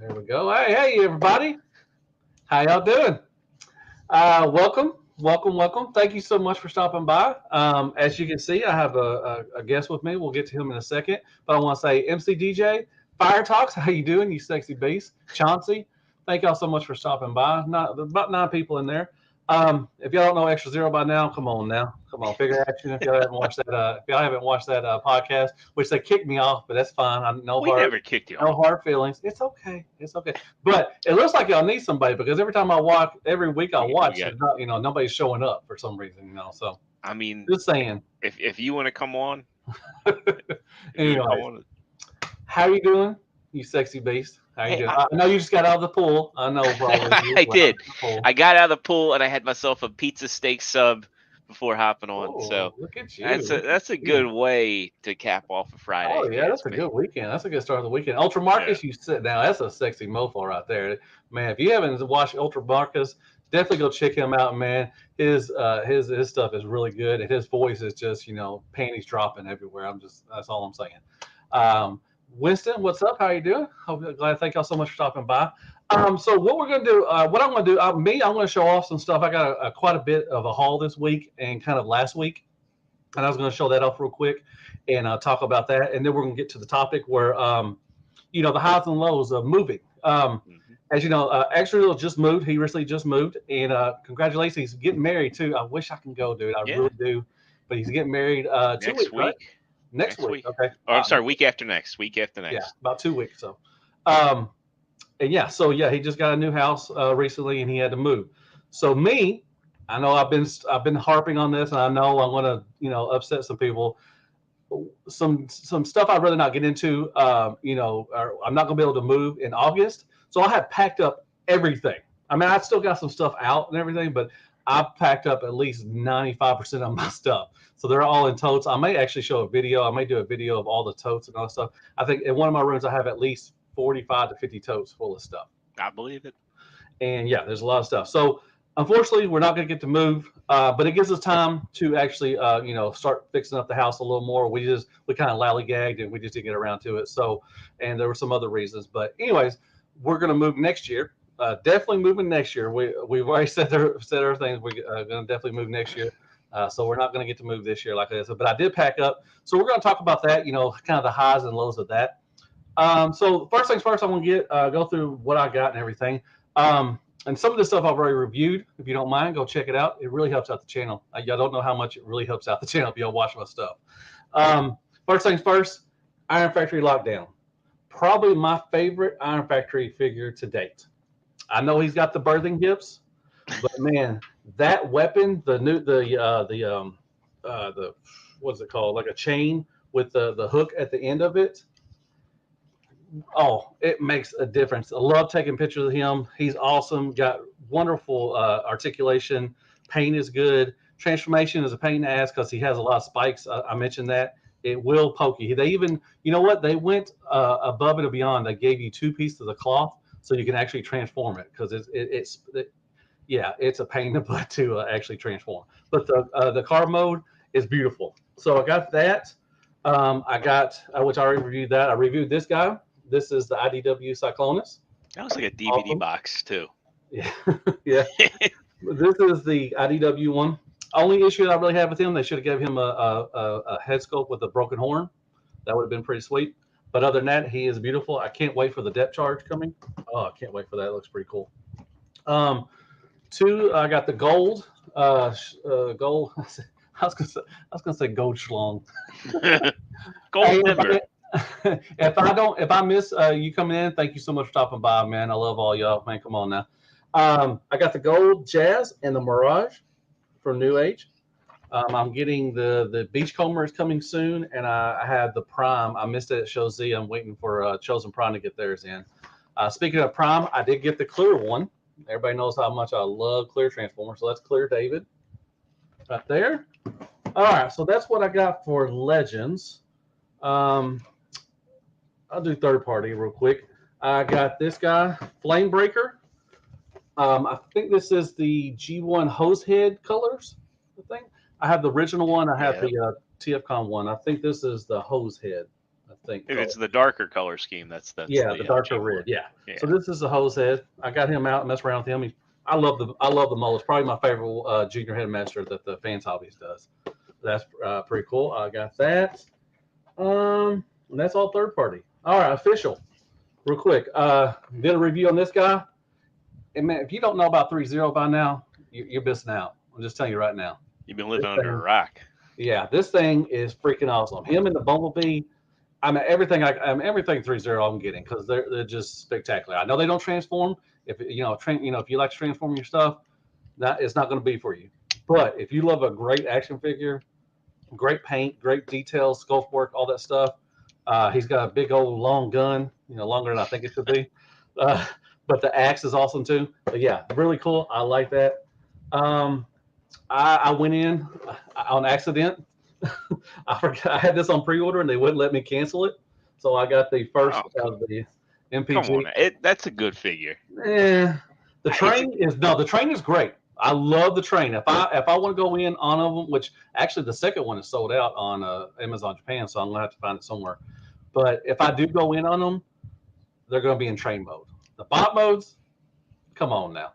There we go. Hey, everybody. How y'all doing? Welcome. Thank you so much for stopping by. As you can see, I have a guest with me. We'll get to him in a second. But I want to say, MC DJ, Fire Talks, how you doing, you sexy beast? Chauncey, thank y'all so much for stopping by. There's about 9 people in there. If y'all don't know Extrazero by now, come on now. Come on, figure action. If y'all haven't watched that podcast, which they kicked me off, but that's fine. I'm no We hard never kicked you no off. hard feelings. It's okay. It's okay. But it looks like y'all need somebody because every time I watch, every week I We watch, got. nobody's showing up for some reason. So I mean, just saying. if you want to come on, if you want to come Anyways, on, how you doing, you sexy beast? How you hey, doing? I know you just got out of the pool. I know probably you I went out did. of the pool. I got out of the pool and I had myself a pizza steak sub before hopping on. Oh, So look at you! that's a Look at that's a you. good way to cap off a Friday, Oh if you yeah, that's ask a me. good weekend. That's a good start of the weekend. Ultra Yeah. Marcus, you sit down. That's a sexy mofo right there, man. If you haven't watched Ultra Marcus, definitely go check him out, man. His stuff is really good, and his voice is just panties dropping everywhere. That's all I'm saying. Um, Winston, what's up? How you doing? Glad. Thank y'all so much for stopping by. So what we're gonna do, what I'm gonna do, I'm gonna show off some stuff. I got quite a bit of a haul this week and kind of last week, and I was going to show that off real quick and talk about that, and then we're going to get to the topic where the highs and lows of moving. Hmm. As you know, Extra just moved. He recently just moved, and congratulations, he's getting married too. I wish I can go, dude. I Yeah. really do, but he's getting married 2 weeks, Next right? week. Next Next week, week. okay. Or I'm sorry, week after next. Week after Yeah, next. about 2 weeks. So, um, and yeah, so yeah, he just got a new house recently, and he had to move. So me, I know I've been harping on this, and I know I'm gonna upset some people. Some stuff I'd rather not get into. Or I'm not gonna be able to move in August, so I have packed up everything. I mean, I still got some stuff out and everything, but I've packed up at least 95% of my stuff. So they're all in totes. I may actually show a video. I may do a video of all the totes and all that stuff. I think in one of my rooms I have at least 45 to 50 totes full of stuff. I believe it. And yeah, there's a lot of stuff. So unfortunately, we're not going to get to move, but it gives us time to actually, start fixing up the house a little more. We kind of lollygagged and we just didn't get around to it. So, and there were some other reasons, but anyways, we're going to move next year. Definitely moving next year. We've already said our things. We're going to definitely move next year. So we're not going to get to move this year, like I said. But I did pack up. So we're going to talk about that. Kind of the highs and lows of that. So first things first, I want to go through what I got and everything. And some of this stuff I've already reviewed. If you don't mind, go check it out. It really helps out the channel. Y'all don't know how much it really helps out the channel if y'all watch my stuff. First things first, Iron Factory Lockdown. Probably my favorite Iron Factory figure to date. I know he's got the birthing gifts, but man, that weapon, the what's it called, like a chain with the hook at the end of it. Oh, it makes a difference. I love taking pictures of him. He's awesome. Got wonderful articulation. Paint is good. Transformation is a pain in the ass because he has a lot of spikes. I mentioned that. It will poke you. They even, you know what? They went above and beyond. They gave you 2 pieces of cloth so you can actually transform it because yeah, it's a pain in the butt to actually transform. But the car mode is beautiful. So I got that. I got, which I already reviewed that. I reviewed this guy. This is the IDW Cyclonus. That was like a DVD Awesome. box too. Yeah, yeah. This is the IDW one. Only issue that I really have with him, they should have given him a head sculpt with a broken horn. That would have been pretty sweet. But other than that, he is beautiful. I can't wait for the depth charge coming. Oh, I can't wait for that. It looks pretty cool. Um, Two, I got the gold. Gold. I was gonna say gold schlong. Gold dimmer. If I miss you coming in, thank you so much for stopping by, man. I love all y'all, man. Come on now. I got the gold jazz and the mirage from New Age. I'm getting the beachcomber is coming soon, and I had the prime. I missed it at Show Z. I'm waiting for Chosen Prime to get theirs in. Speaking of prime, I did get the clear one. Everybody knows how much I love clear transformers, so that's clear David right there. All right, so that's what I got for Legends. Um, I'll do third party real quick. I got this guy, Flamebreaker. I think this is the G1 hose head colors. I think I have the original one. I have Yeah. the TFCon one. I think this is the hose head. I think. If it's the darker color scheme, that's the the darker Jaguar. red. Yeah. Yeah. So this is the hose head. I got him out and messed around with him. I love the mold. It's probably my favorite junior headmaster that the Fans Hobbies does. That's pretty cool. I got that. And that's all third party. All right, official. Real quick. Did a review on this guy. And man, if you don't know about 3.0 by now, you're missing out. I'm just telling you right now. You've been living under a rock. Yeah, this thing is freaking awesome. Him and the Bumblebee. I mean, everything 3.0 I'm getting because they're just spectacular. I know they don't transform. If if you like to transform your stuff, it's not going to be for you. But if you love a great action figure, great paint, great details, sculpt work, all that stuff, he's got a big old long gun, longer than I think it should be. But the axe is awesome too. But yeah, really cool. I like that. I went in on accident. I forgot I had this on pre-order and they wouldn't let me cancel it, so I got the first of the MPG. Come on, that's a good figure. The train is great. I love the train. If I want to go in on them, which actually the second one is sold out on Amazon Japan, so I'm gonna have to find it somewhere. But if I do go in on them, they're gonna be in train mode. The bot modes, come on now.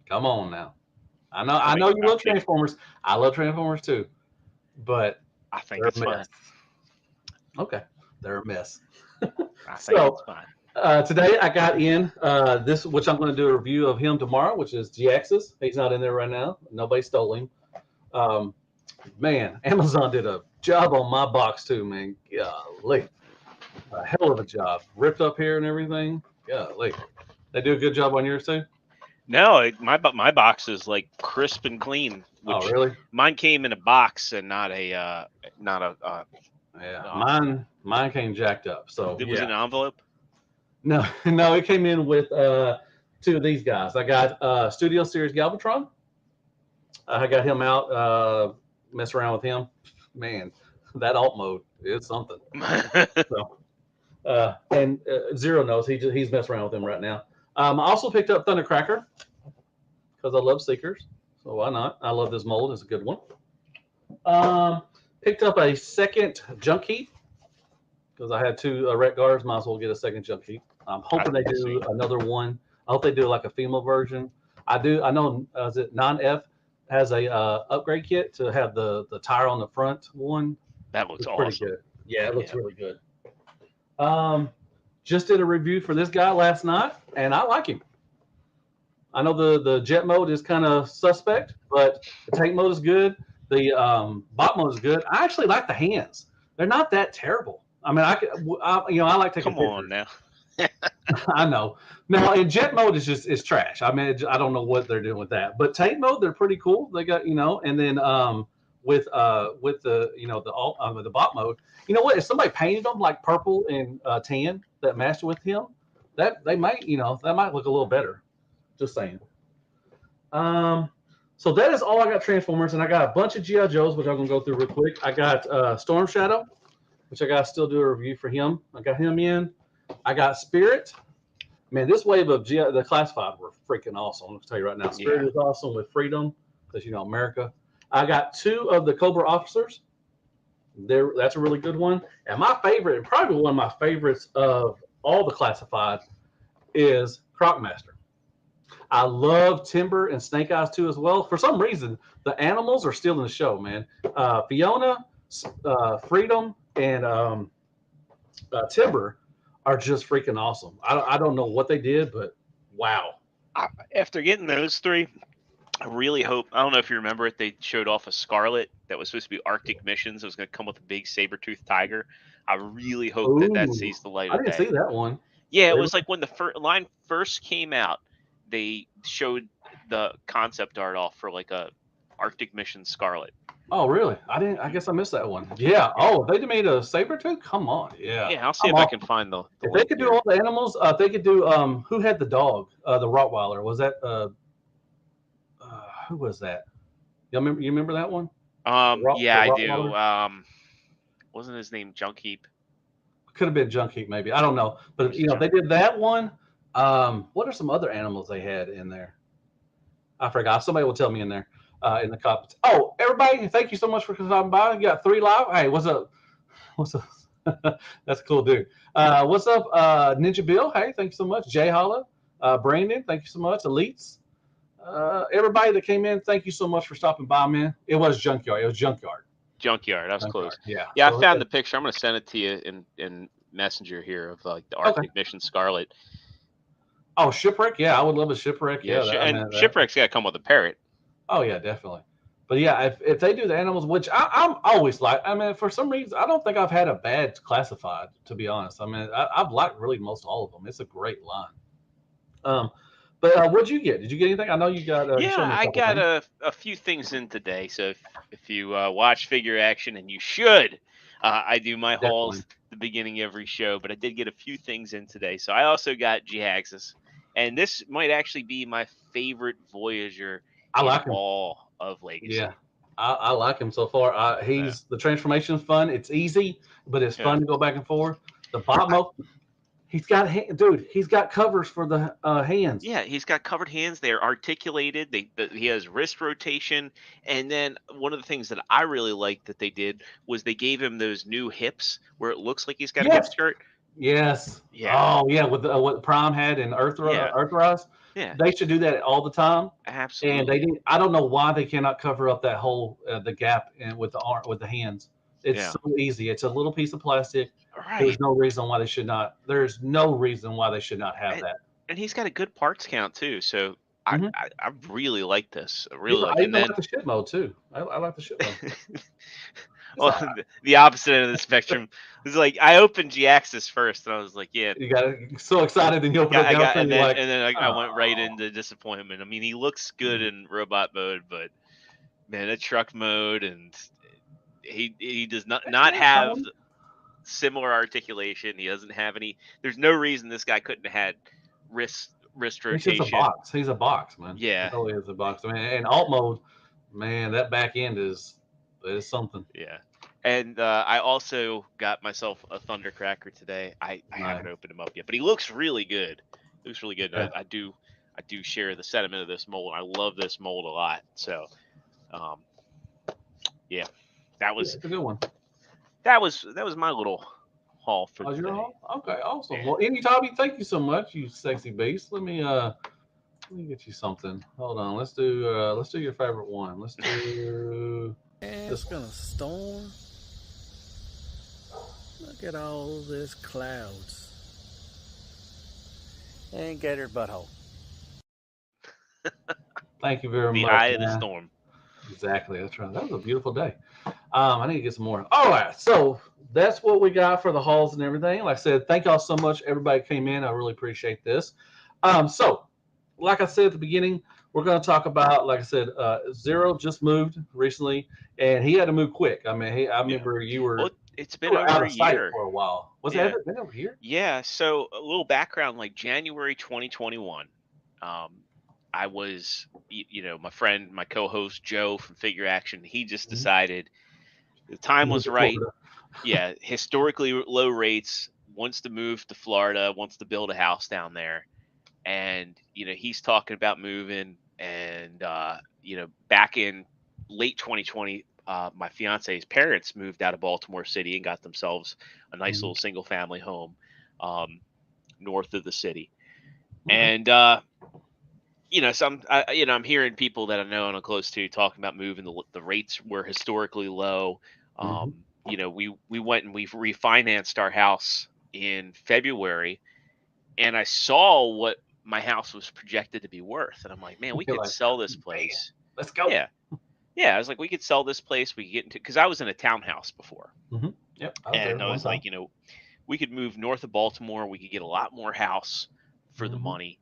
I know you love Transformers. I love Transformers too, but I think it's fine. Okay, they're a mess. I think it's fine. Today I got in this, which I'm going to do a review of him tomorrow, which is GX's. He's not in there right now. Nobody stole him. Man, Amazon did a job on my box too, man. Golly. A hell of a job. Ripped up here and everything. Golly. They do a good job on yours too? No, my box is like crisp and clean. Oh, really? Mine came in a box and not a. Yeah, mine came jacked up. So it was an envelope. No, it came in with two of these guys. I got Studio Series Galvatron. I got him out, mess around with him. Man, that alt mode is something. And Zero knows he's messing around with him right now. I also picked up Thundercracker because I love Seekers. So why not? I love this mold. It's a good one. Picked up a second junk heap because I had two Ret Guards. Might as well get a second junk heap. I'm hoping they do another one. I hope they do like a female version. I know is it Non-F has a upgrade kit to have the tire on the front one. That looks awesome. Pretty good. Yeah, it looks really good. Just did a review for this guy last night, and I like him. I know the jet mode is kind of suspect, but the tank mode is good. The bot mode is good. I actually like the hands. They're not that terrible. I mean, I like taking pictures. On now. I know. No, and jet mode is trash. I mean, I don't know what they're doing with that. But tank mode, they're pretty cool. They got and then with the the bot mode, you know what? If somebody painted them like purple and tan that matched with him, that might look a little better. Just saying. So that is all I got Transformers, and I got a bunch of G.I. Joes, which I'm gonna go through real quick. I got Storm Shadow, which I gotta still do a review for him. I got him in. I got Spirit. Man, this wave of the classified were freaking awesome. I'm gonna tell you right now. Spirit is awesome with Freedom, because America. I got two of the Cobra officers. That's a really good one. And my favorite, and probably one of my favorites of all the classified, is Crocmaster. I love Timber and Snake Eyes too as well. For some reason, the animals are still in the show, man. Fiona, Freedom, and Timber are just freaking awesome. I don't know what they did, but wow. After getting those three, I really hope. I don't know if you remember it. They showed off a Scarlet that was supposed to be Arctic missions. It was going to come with a big saber-toothed tiger. I really hope that sees the light of day. I didn't see that one. Yeah, it was like when the line first came out. They showed the concept art off for like a Arctic mission Scarlet. Oh, really? I guess I missed that one. Yeah. Oh, they made a Sabretooth? Come on. Yeah. Yeah, I'll see if I can find the if they could do all the animals, they could do who had the dog? The Rottweiler. Was that who was that? You remember that one? Yeah, I do. Wasn't his name Junk Heap? Could have been Junk Heap, maybe. I don't know. But they did that one. What are some other animals they had in there? I forgot. Somebody will tell me in there in the comments. Oh, everybody, thank you so much for coming by. You got 3 live. Hey, what's up? That's a cool, dude. What's up, Ninja Bill? Hey, thank you so much. Jay Holla, Brandon, thank you so much. Elites, everybody that came in, thank you so much for stopping by, man. It was Junkyard. It was Junkyard. Junkyard. I was Junkyard. close. Yeah. Yeah, I So found the picture. I'm gonna send it to you in Messenger here of like the okay. Arctic Mission Scarlet. Oh, shipwreck. Yeah, I would love a shipwreck. Yeah, Yeah, I and mean that. shipwreck's gotta come with a parrot. Oh yeah, definitely. But yeah, if they do the animals, which I'm always like, I mean, for some reason, I don't think I've had a bad classified, to be honest. I mean, I've liked really most all of them. It's a great line. Um, but what'd you get? Did you get anything? I know you got. You Yeah, showed me a I couple got things. a few things in today. So if you watch Figure Action, and you should, I do my hauls Definitely. at the beginning of every show, but I did get a few things in today. So I also got G-Axis, and this might actually be my favorite Voyager I in like him. all of Yeah, Legacy. I like him so far. Yeah, He's the transformation's fun. It's easy, but it's yeah. fun to go back and forth. The bot I, mode, dude. He's got covers for the hands. Yeah, he's got covered hands. They're articulated. He has wrist rotation, and then one of the things that I really liked that they did was they gave him those new hips where it looks like he's got a hip Yes, skirt. yes. Yeah, Oh yeah, with what Prime had in yeah, Earthrise, yeah, they should do that all the time. And they absolutely. didn't. I don't know why they cannot cover up that whole the gap in, with the arm with the hands. It's Yeah, so easy. It's a little piece of plastic. There's right. no reason why they should not. There's no reason why they should not have And, that. and he's got a good parts count too. So I, Hmm. I, I really like this. I really Even like. I And even like then the ship mode too. I like the ship mode. It's well, all right. the opposite end of the spectrum is like I opened G-Axis first, and I was like, yeah, You got so excited, and you open up I down got, and you're like, and then I went right oh. into disappointment. I mean, he looks good in robot mode, but man, that truck mode, and he does not have similar articulation. He doesn't have any. There's no reason this guy couldn't have had wrist He's just a rotation. box. He's a box, man. He Yeah, totally is a box. I mean, and alt mode, man, that back end is something. yeah. And I also got myself a Thundercracker today. I Nice. haven't opened him up yet, but he looks really good. He looks really good. Yeah, I do share the sentiment of this mold. I love this mold a lot. So um, yeah, that yeah, was it's a good one. that was my little haul for Oh, your today. home? Okay, awesome. Yeah. Well, Any Tommy, thank you so much, you sexy beast. Let me get you something. Hold on. Let's do your favorite one. Let's do It's this one. gonna storm. Look at all this clouds. And get her butthole. Thank you very The much, eye of the man. storm. Exactly. That's right. That was a beautiful day. I need to get some more. All right. So that's what we got for the hauls and everything. Like I said, thank y'all so much. Everybody came in. I really appreciate this. So, like I said at the beginning, we're going to talk about, like I said, Zero just moved recently, and he had to move quick. I mean, I Yeah. remember Well, it's you been were out over a of sight year. for a while. Was it Yeah. ever been over here? Yeah. So a little background, like January 2021. Um, I was, my friend, my co-host Joe from Figure Action. He just Mm-hmm. decided the time Moved was to right. Florida. Yeah, historically low rates. Wants to move to Florida. Wants to build a house down there. And he's talking about moving. And back in late 2020, my fiance's parents moved out of Baltimore City and got themselves a nice Mm-hmm. little single family home um, north of the city. Okay. And I'm hearing people that I know and I'm close to talking about moving. The rates were historically low. Mm-hmm. We went and we refinanced our house in February, and I saw what my house was projected to be worth, and I'm like, man, we You're could like, sell this man, place. let's go. Yeah, yeah. I was like, we could sell this place. We could get into because I was in a townhouse before, Mm-hmm. Yep. I was there and I one was time. like, we could move north of Baltimore. We could get a lot more house for the Mm-hmm. money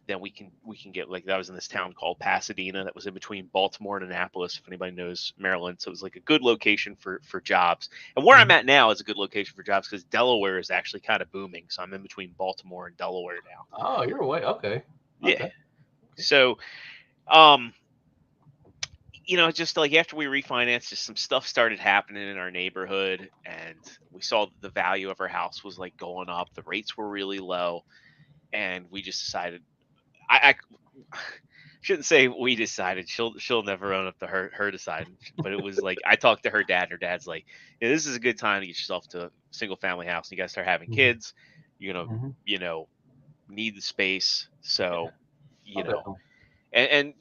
than we can get. Like that was in this town called Pasadena that was in between Baltimore and Annapolis, if anybody knows Maryland. So it was like a good location for jobs. And where I'm Mm-hmm. at now is a good location for jobs because Delaware is actually kind of booming. So I'm in between Baltimore and Delaware now. Oh, you're away. Okay. Yeah. Okay. So um just like after we refinanced, just some stuff started happening in our neighborhood, and we saw that the value of our house was like going up. The rates were really low, and we just decided I shouldn't say we decided. She'll never own up to her deciding. But it was like I talked to her dad, and her dad's like, yeah, this is a good time to get yourself to a single family house. And you guys start having Mhm. kids. You're gonna, Mhm. need the space. So, Oh, you know, definitely. and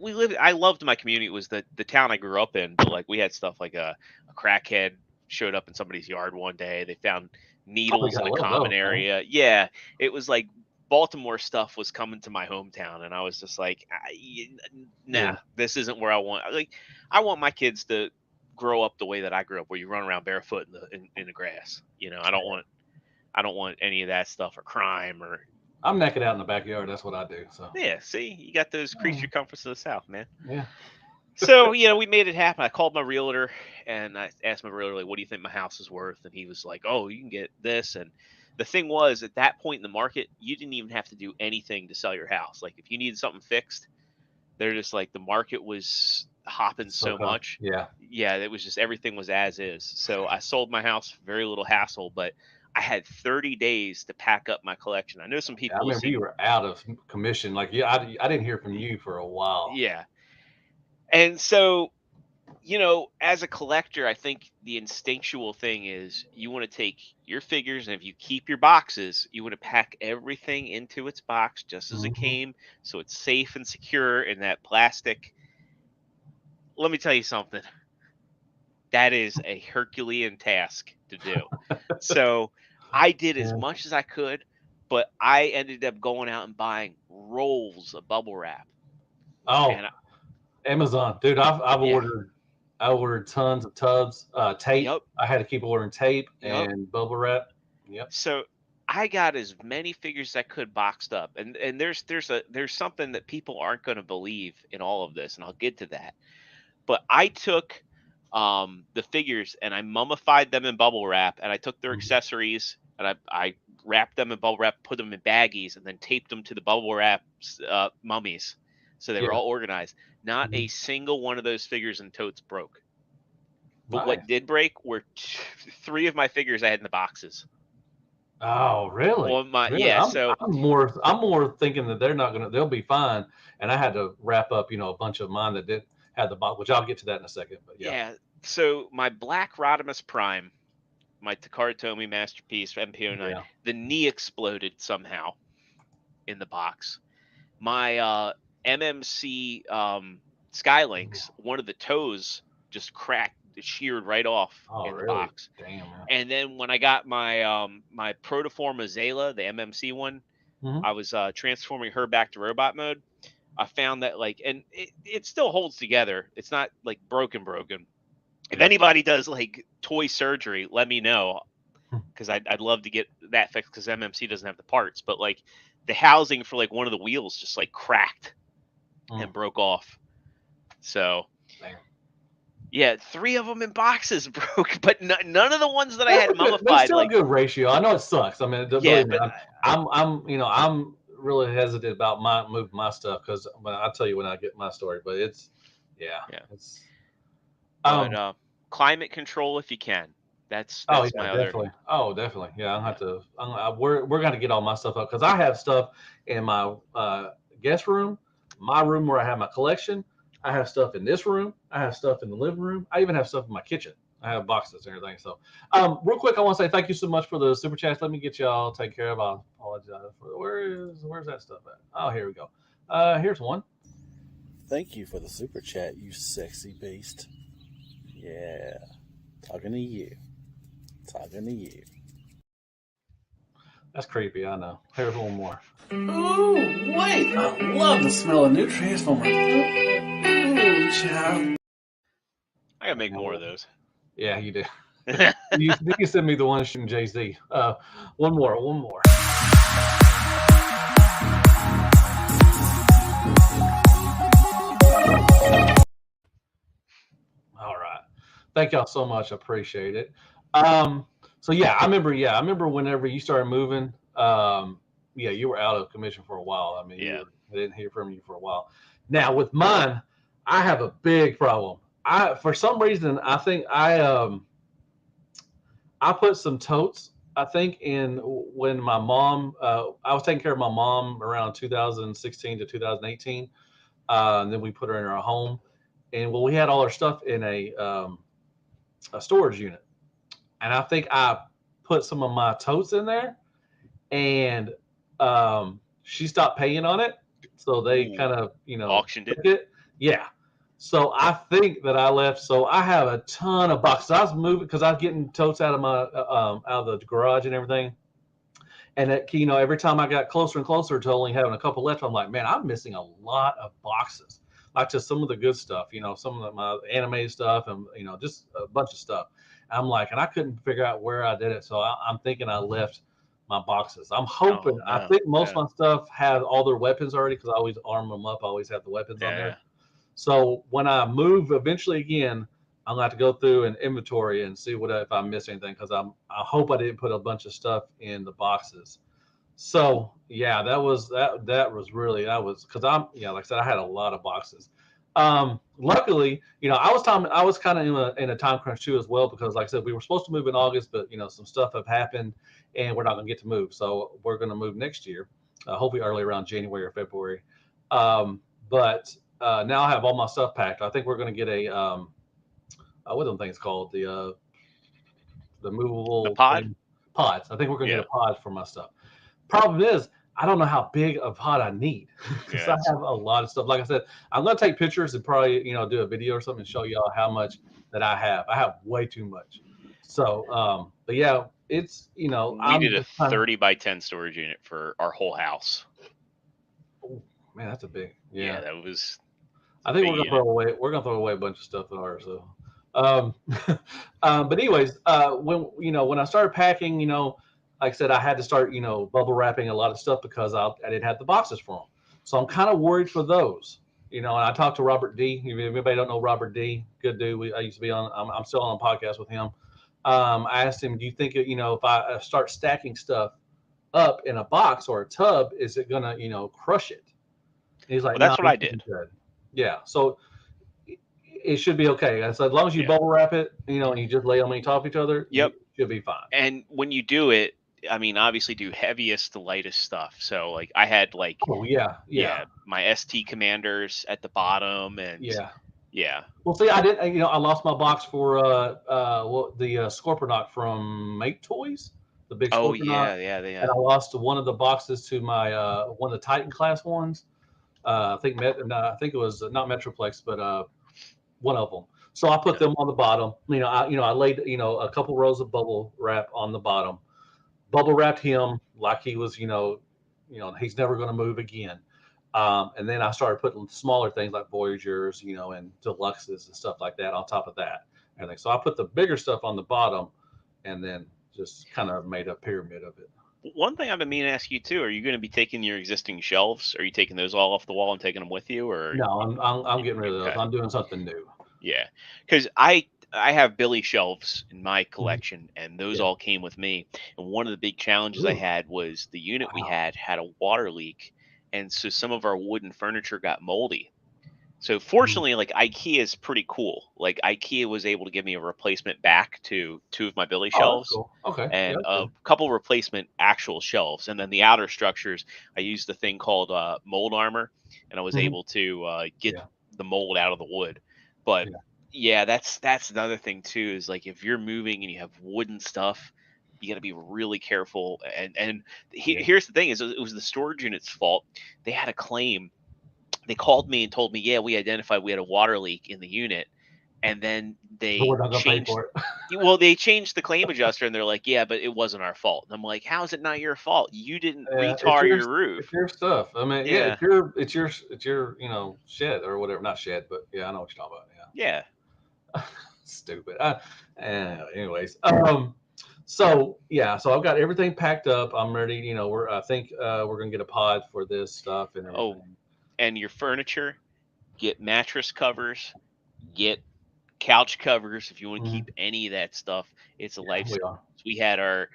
we lived. I loved my community. It was the town I grew up in, but like we had stuff like a crackhead showed up in somebody's yard one day. They found Oh, you needles in gotta a love common those, man. area. Yeah, it was like Baltimore stuff was coming to my hometown, and I was just like, nah, Yeah. this isn't where I want. Like, I want my kids to grow up the way that I grew up, where you run around barefoot in the grass. I don't want any of that stuff or crime or. I'm necking out in the backyard. That's what I do. So Yeah, see, you got those creature comforts of the South, man. yeah. So, we made it happen. I called my realtor and I asked my realtor, like, what do you think my house is worth? And he was like, oh, you can get this. And the thing was, at that point in the market, you didn't even have to do anything to sell your house. Like, if you needed something fixed, they're just like, the market was hopping So so much. yeah. Yeah, it was just everything was as is. So I sold my house for very little hassle, but I had 30 days to pack up my collection. I know some I people will remember see, you were out of commission. Like, yeah, I didn't hear from you for a while. yeah. And so as a collector, I think the instinctual thing is you want to take your figures, and if you keep your boxes, you want to pack everything into its box just as it Hmm. came, so it's safe and secure in that plastic. Let me tell you something. That is a Herculean task to do. So I did as Yeah. much as I could, but I ended up going out and buying rolls of bubble wrap. Oh, And Amazon, dude. yeah, I ordered tons of tubs. Tape. yep, I had to keep ordering tape yep. and bubble wrap. Yep. So I got as many figures as I could boxed up, and there's something that people aren't going to believe in all of this, and I'll get to that. But I took the figures and I mummified them in bubble wrap, and I took their Mhm. accessories and I wrapped them in bubble wrap, put them in baggies, and then taped them to the bubble wrap mummies, so they were Yeah. all organized. Not a Mhm. single one of those figures and totes broke. But Nice. what did break were three of my figures I had in the boxes. Oh, really? Well, my Really? yeah, so I'm more thinking that they'll be fine. And I had to wrap up, a bunch of mine that did had the box, which I'll get to that in a second. But yeah. yeah, so my Black Rodimus Prime, my Takara Tomy masterpiece MP09, Yeah. the knee exploded somehow in the box. My MMC Skylinks, one of the toes just cracked, sheared right off Oh, in the really? box. Damn, man. And then when I got my Protoforma Zayla, the MMC one, Hmm. I was transforming her back to robot mode. I found that and it still holds together. It's not like broken. If Yeah. anybody does like toy surgery, let me know, Hmm. because I'd love to get that fixed, because MMC doesn't have the parts. But like the housing for like one of the wheels just like cracked Mm. and broke off. So Damn. yeah, three of them in boxes broke, but none of the ones that I That's had a good, but it's mummified. still a Like, good ratio. I know it sucks. I mean, yeah, believe me, but I'm really hesitant about moving my stuff because I'll tell you when I get my story. But yeah, yeah, it's but um. climate control if you can. That's Oh that's yeah, my other. definitely. Oh, definitely. Yeah, I'll have Yeah, to. We're gonna get all my stuff up because I have stuff in my guest room, my room where I have my collection. I have stuff in this room. I have stuff in the living room. I even have stuff in my kitchen. I have boxes and everything. So, real quick, I want to say thank you so much for the super chats. Let me get y'all taken care of. I apologize for where's that stuff at? Oh, here we go. Here's one. Thank you for the super chat, you sexy beast. Yeah, talking to you. Talking to you. That's creepy. I know. Here's one more. Ooh, wait! I love the smell of new Transformers. Ooh, child. I gotta make more of those. Yeah, you do. You can send me the one shooting Jay Z. One more. All right. Thank y'all so much. I appreciate it. So yeah, I remember. Yeah, I remember whenever you started moving. Yeah, you were out of commission for a while. I mean, Yeah. I didn't hear from you for a while. Now with mine, I have a big problem. For some reason I think I put some totes I think when my mom, I was taking care of my mom around 2016 to 2018. And then we put her in our home, and well, we had all our stuff in a storage unit, and I think I put some of my totes in there, and she stopped paying on it, so they Ooh, kind of auctioned it. took it. Yeah. So I think that I left. So I have a ton of boxes. I was moving because I was getting totes out of my out of the garage and everything. And every time I got closer and closer to only having a couple left, I'm like, man, I'm missing a lot of boxes. Like just some of the good stuff, some of my anime stuff, and just a bunch of stuff. I'm like, and I couldn't figure out where I did it, so I'm thinking I left my boxes. I'm hoping. Oh I no. think most Yeah. of my stuff have all their weapons already because I always arm them up. I always have the weapons on Yeah. there. So when I move eventually again, I'm gonna have to go through an inventory and see what if I miss anything because I hope I didn't put a bunch of stuff in the boxes. So yeah, that was really that was because like I said, I had a lot of boxes. Luckily, I was kind of in a time crunch too as well because like I said, we were supposed to move in August, but some stuff have happened and we're not gonna get to move. So we're gonna move next year, hopefully early around January or February. But now I have all my stuff packed. I think we're gonna get a what are them things called the The movable pod. thing pods. I think we're gonna get Yeah. a pod for my stuff. Problem is, I don't know how big of pod I need because Yeah. I have a lot of stuff. Like I said, I'm gonna take pictures and probably do a video or something and show y'all how much that I have. I have way too much. So, but yeah, it's We I'm did a just kind of 30 by 10 storage unit for our whole house. oh, man, that's a big Yeah, yeah. that was I a think big unit. we're gonna throw away a bunch of stuff in ours. So, um, but anyways, when I started packing, like I said, I had to start bubble wrapping a lot of stuff because I didn't have the boxes for them. So I'm kind of worried for those. And I talked to Robert D. If anybody don't know Robert D, good dude. I used to be on. I'm still on a podcast with him. I asked him, do you think if I start stacking stuff up in a box or a tub, is it gonna crush it? And he's like, Well, no, that's what you I should be did. good. Yeah. So it should be okay. So as long as you Yeah. bubble wrap it, and you just lay them on top of each other, you Yep. should be fine. And when you do it, I mean, obviously do heaviest to lightest stuff. So like I had Oh yeah, yeah, my ST commanders at the bottom and yeah. yeah. Well, see, I did. I lost my box for the Scorponok from Make Toys, the big Oh Scorponok, yeah, yeah, and yeah. I lost one of the boxes to my one of the Titan class ones. No, I think it was not Metroplex, but one of them. So I put Yeah. them on the bottom. I laid a couple rows of bubble wrap on the bottom. Bubble wrapped him like he was he's never going to move again. And then I started putting smaller things like Voyagers, and Deluxes and stuff like that on top of that. Everything. So I put the bigger stuff on the bottom, and then just kind of made a pyramid of it. One thing I've been meaning to ask you too, are you going to be taking your existing shelves? Are you taking those all off the wall and taking them with you or No, I'm getting rid of those. okay. I'm doing something new. Yeah. Cuz I have Billy shelves in my Mhm. collection and those Yeah. all came with me. And one of the big challenges I Ooh, had was the unit we wow. had a water leak and so some of our wooden furniture got moldy. So Mhm. fortunately, like IKEA is pretty cool. Like IKEA was able to give me a replacement back to two of my Billy Oh, that's shelves cool. Okay. Yeah, and that's a good. couple replacement actual shelves. And then the outer structures, I used the thing called mold armor, and I was Mhm. able to get Yeah. the mold out of the wood. But Yeah. yeah, that's another thing too. Is like if you're moving and you have wooden stuff, you got to be really careful. And Yeah. here's the thing: is it was the storage unit's fault. They had a claim. They called me and told me, yeah, we identified we had a water leak in the unit, and then But we're they not gonna pay changed. for it. Well, they changed the claim adjuster, and they're like, yeah, but it wasn't our fault. And I'm like, how is it not your fault? You didn't Yeah, retar your roof. it's your stuff. I mean, yeah, Yeah, it's your shed or whatever. Not shed, but yeah, I know what you're talking about. yeah. Yeah, stupid. Anyways, so yeah, so I've got everything packed up. I'm ready. I think we're gonna get a pod for this stuff and Oh, everything. and your furniture, get mattress covers, get couch covers if you want to Hmm. keep any of that stuff. It's a Yeah, life. we are. We had our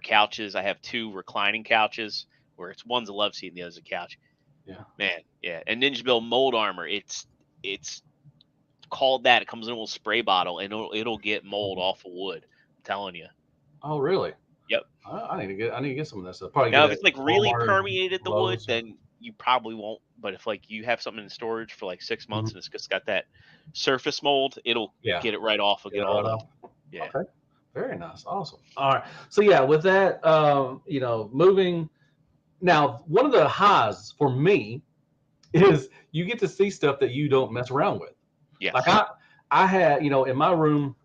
couches. I have two reclining couches where it's one's a love seat and the other's a couch. Yeah. Man, yeah. And Ninja Bill mold armor. It's called that. It comes in a little spray bottle and it'll get mold Mhm. off of wood. I'm telling you. Oh, really? Yep. I need to get some of that stuff. Probably Now, get if it it's like at really Walmart or permeated the wood, Lowe's. then you probably won't. But if like you have something in storage for like 6 months Mhm. and it's just got that surface mold, it'll Yeah, get it right off. It'll get get it all right the off. yeah. Okay, very nice, awesome. All right, so yeah, with that, moving now, one of the highs for me is you get to see stuff that you don't mess around with. Like Yes. I had, in my room,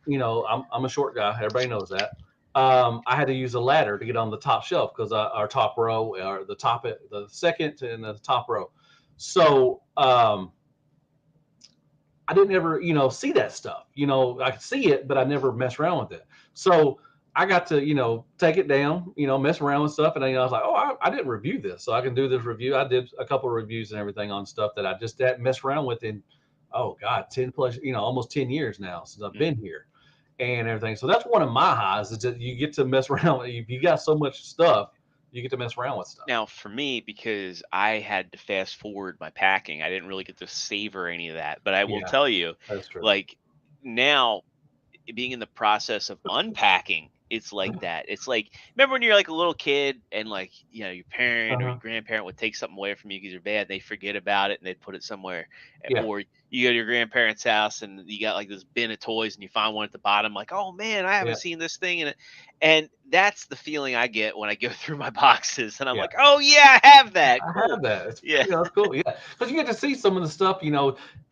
I'm a short guy. Everybody knows that. I had to use a ladder to get on the top shelf because our top row, or the second and the top row. So I didn't ever, see that stuff. I could see it, but I never mess around with it. So I got to, take it down, mess around with stuff. And I was like, oh, I didn't review this. So I can do this review. I did a couple of reviews and everything on stuff that I just didn't mess around with in, oh God, 10 plus, almost 10 years now since I've been here and everything. So that's one of my highs is that you get to mess around. If you got so much stuff, you get to mess around with stuff. Now, for me, because I had to fast forward my packing, I didn't really get to savor any of that. But I will Yeah, tell you, that's true. like now, being in the process of unpacking, it's like that. It's like, remember when you're like a little kid and like, your parent or your Uh-huh. grandparent would take something away from you because you're bad, they forget about it and they'd put it somewhere. Yeah. Or you go to your grandparents' house and you got like this bin of toys and you find one at the bottom, like, oh man, I haven't Yeah. seen this thing in it. And that's the feeling I get when I go through my boxes and I'm Yeah. like, oh yeah, I have that. I Cool. have that. It's, Yeah. it's cool. Yeah, because you get to see some of the stuff. You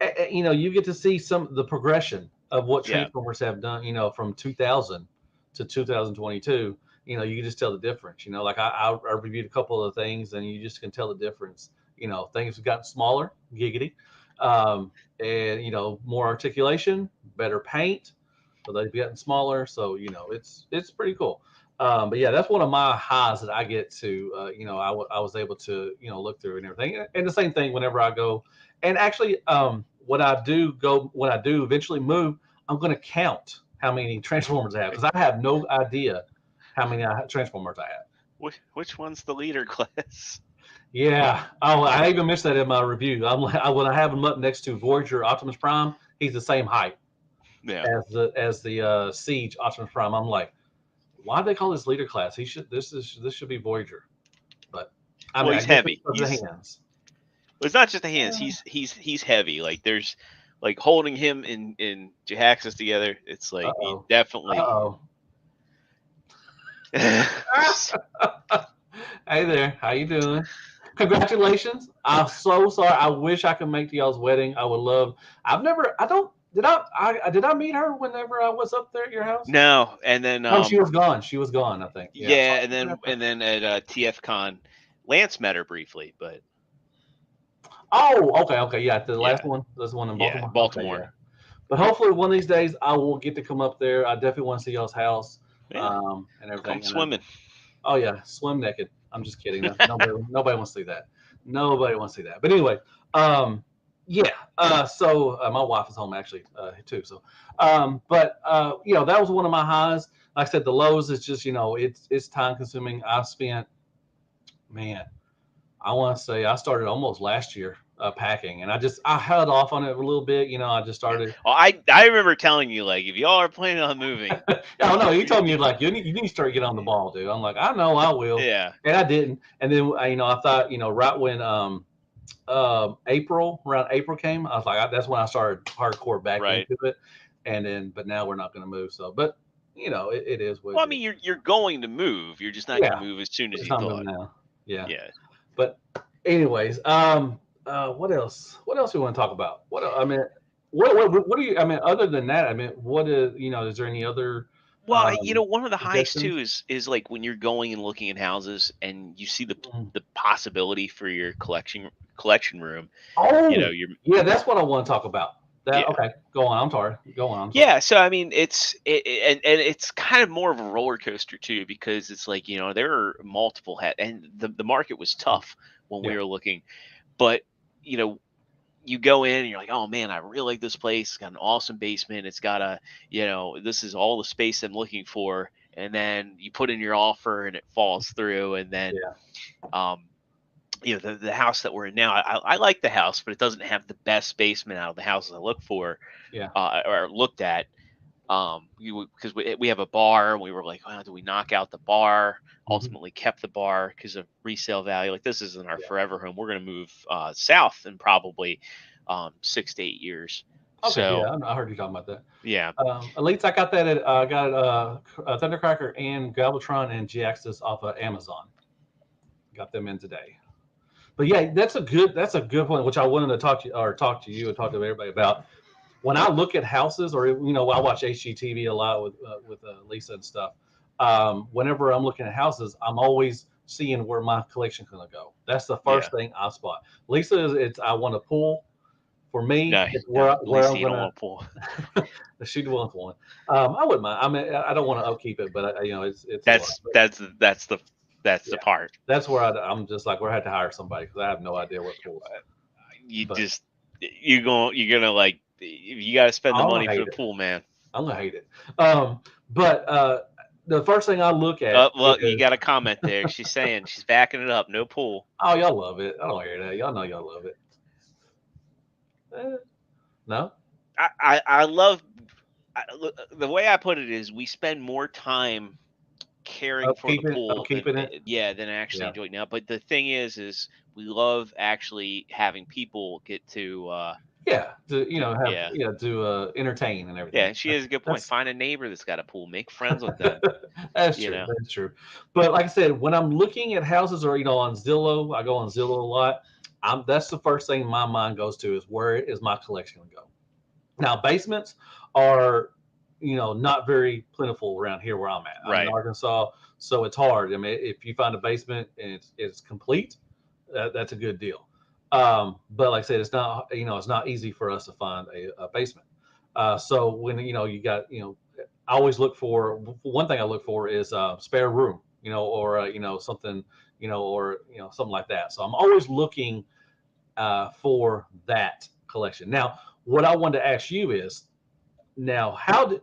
get to see some the progression of what Yeah. Transformers have done. From 2000 to 2022. You can just tell the difference. Like I reviewed a couple of things, and you just can tell the difference. Things have gotten smaller, giggity, and more articulation, better paint, so they've gotten smaller. So it's pretty cool. But yeah, that's one of my highs that I get to. I was able to look through and everything, and the same thing whenever I go. And actually, when I do eventually move, I'm going to count how many Transformers I have because I have no idea how many Transformers I have. Which one's the leader class? Yeah. Oh, I even missed that in my review. When I have him up next to Voyager Optimus Prime, he's the same height Yeah. as the Siege Optimus Prime. I'm like, why do they call this leader class? This should be Voyager. But I Well, mean, I he's guess heavy. it's the hands. Well, it's not just the hands. He's heavy. Like there's like holding him in Jahaxis together. It's like he Uh-oh. definitely. Uh-oh. Hey there, how you doing? Congratulations. I'm so sorry. I wish I could make to y'all's wedding. I would love. I've never. I don't. Did I meet her whenever I was up there at your house? No, and then Oh, she was gone. She was gone. I think. Yeah. yeah, and then at TF Con, Lance met her briefly, but Oh, okay. Yeah, the last yeah, one. This one in yeah, Baltimore. Baltimore. Okay, yeah. But hopefully one of these days I will get to come up there. I definitely want to see y'all's house, Yeah, and everything. come And swimming. oh yeah, swim naked. I'm just kidding. Nobody wants to see that. Nobody wants to see that. But anyway, yeah. So my wife is home actually too. So, but that was one of my highs. Like I said, the lows is just it's time consuming. I spent, man, I want to say I started almost last year packing, and I held off on it a little bit. I just Yeah. started. Well, I remember telling you like if y'all are planning on moving, Oh no, you told me like you need to start getting on the ball, dude. I'm like, I know I will, yeah, and I didn't. And then I thought right when around April came, I was like, that's when I started hardcore back right. into it. And then, but now we're not going to move. So, but it is what Well, I it mean, is. you're going to move. You're just not going Yeah, to move as soon as it's you not thought. moving now. Yeah. Yeah. But anyways, what else? What else do we want to talk about? I mean, what do you? I mean, other than that, I mean, what is is there any other Well, one of the highs suggestions? too is like when you're going and looking at houses and you see Mhm. the possibility for your collection room. Oh, You're yeah, that's what I want to talk about. That yeah. okay? Go on. I'm sorry. Go on. I'm sorry. Yeah, so I mean, and it's kind of more of a roller coaster too because it's like there are multiple and the market was tough when we Yeah. were looking, but you go in and you're like, oh man, I really like this place. It's got an awesome basement. It's got this is all the space I'm looking for, and then you put in your offer and it falls through, and then Yeah. the house that we're in now, I like the house, but it doesn't have the best basement out of the houses I look for Yeah. or looked at. Because we have a bar, and we were like, well, do we knock out the bar? Mhm. Ultimately kept the bar because of resale value. Like, this isn't our Yeah. forever home. We're going to move south in probably 6 to 8 years. Okay, So yeah, I heard you talking about that. yeah, At least I got that at got Thundercracker and Galvatron and G-Axis off of Amazon. Got them in today. But yeah, that's a good point, which I wanted to talk to you and talk to everybody about. When I look at houses, or I watch HGTV a lot with Lisa and stuff. Whenever I'm looking at houses, I'm always seeing where my collection's going to go. That's the yeah. first thing I spot. Lisa it's I want a pool. For me, No, it's no, where Lisa, I'm you don't gonna. want to pull. She wants one. I wouldn't mind. I mean, I don't want to upkeep it, but it's a lot. That's But that's that's the yeah, part. that's where I'm just like, we're had to hire somebody because I have no idea what pools. You But just you're gonna like, you got to spend the I'm gonna money for hate the it. pool, man. I'm gonna hate it. But the first thing I look at Well, you is, got a comment there. She's saying she's backing it up. No pool. oh, y'all love it. I don't hear that. Y'all know y'all love it. No. I love the way I put it is we spend more time caring for the pool than Upkeeping it. than actually Yeah. enjoying it now. But the thing is we love actually having people get to Yeah. To yeah. to entertain and everything. Yeah, she has a good point. That's Find a neighbor that's got a pool. Make friends with them. That's You true. know. That's true. But like I said, when I'm looking at houses or on Zillow, I go on Zillow a lot. That's the first thing my mind goes to is where is my collection going to go? Now basements are not very plentiful around here where I'm at. I'm in Right. Arkansas, so it's hard. I mean, if you find a basement and it's complete, that's a good deal. But like I said, it's not easy for us to find a basement. So when you got I always look for one thing I look for is spare room, or something, or something like that. So I'm always looking for that collection. Now, what I wanted to ask you is, now how do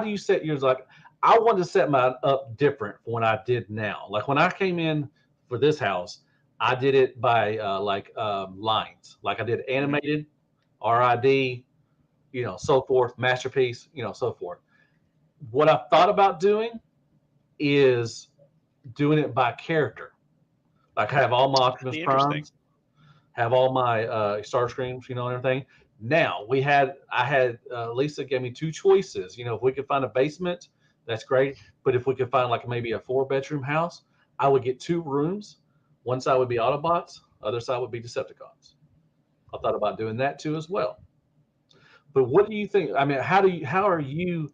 you set yours? Like, I want to set mine up different from when I did now. Like when I came in for this house, I did it by lines. Like I did animated, RID, so forth, masterpiece, so forth. What I've thought about doing is doing it by character. Like I have all my That'd Optimus be interesting. Primes, have all my Star Screams, and everything. Now I had Lisa gave me two choices. If we could find a basement, that's great. But if we could find like maybe a 4-bedroom house, I would get 2 rooms. One side would be Autobots, other side would be Decepticons. I thought about doing that too as well. But what do you think? I mean, how are you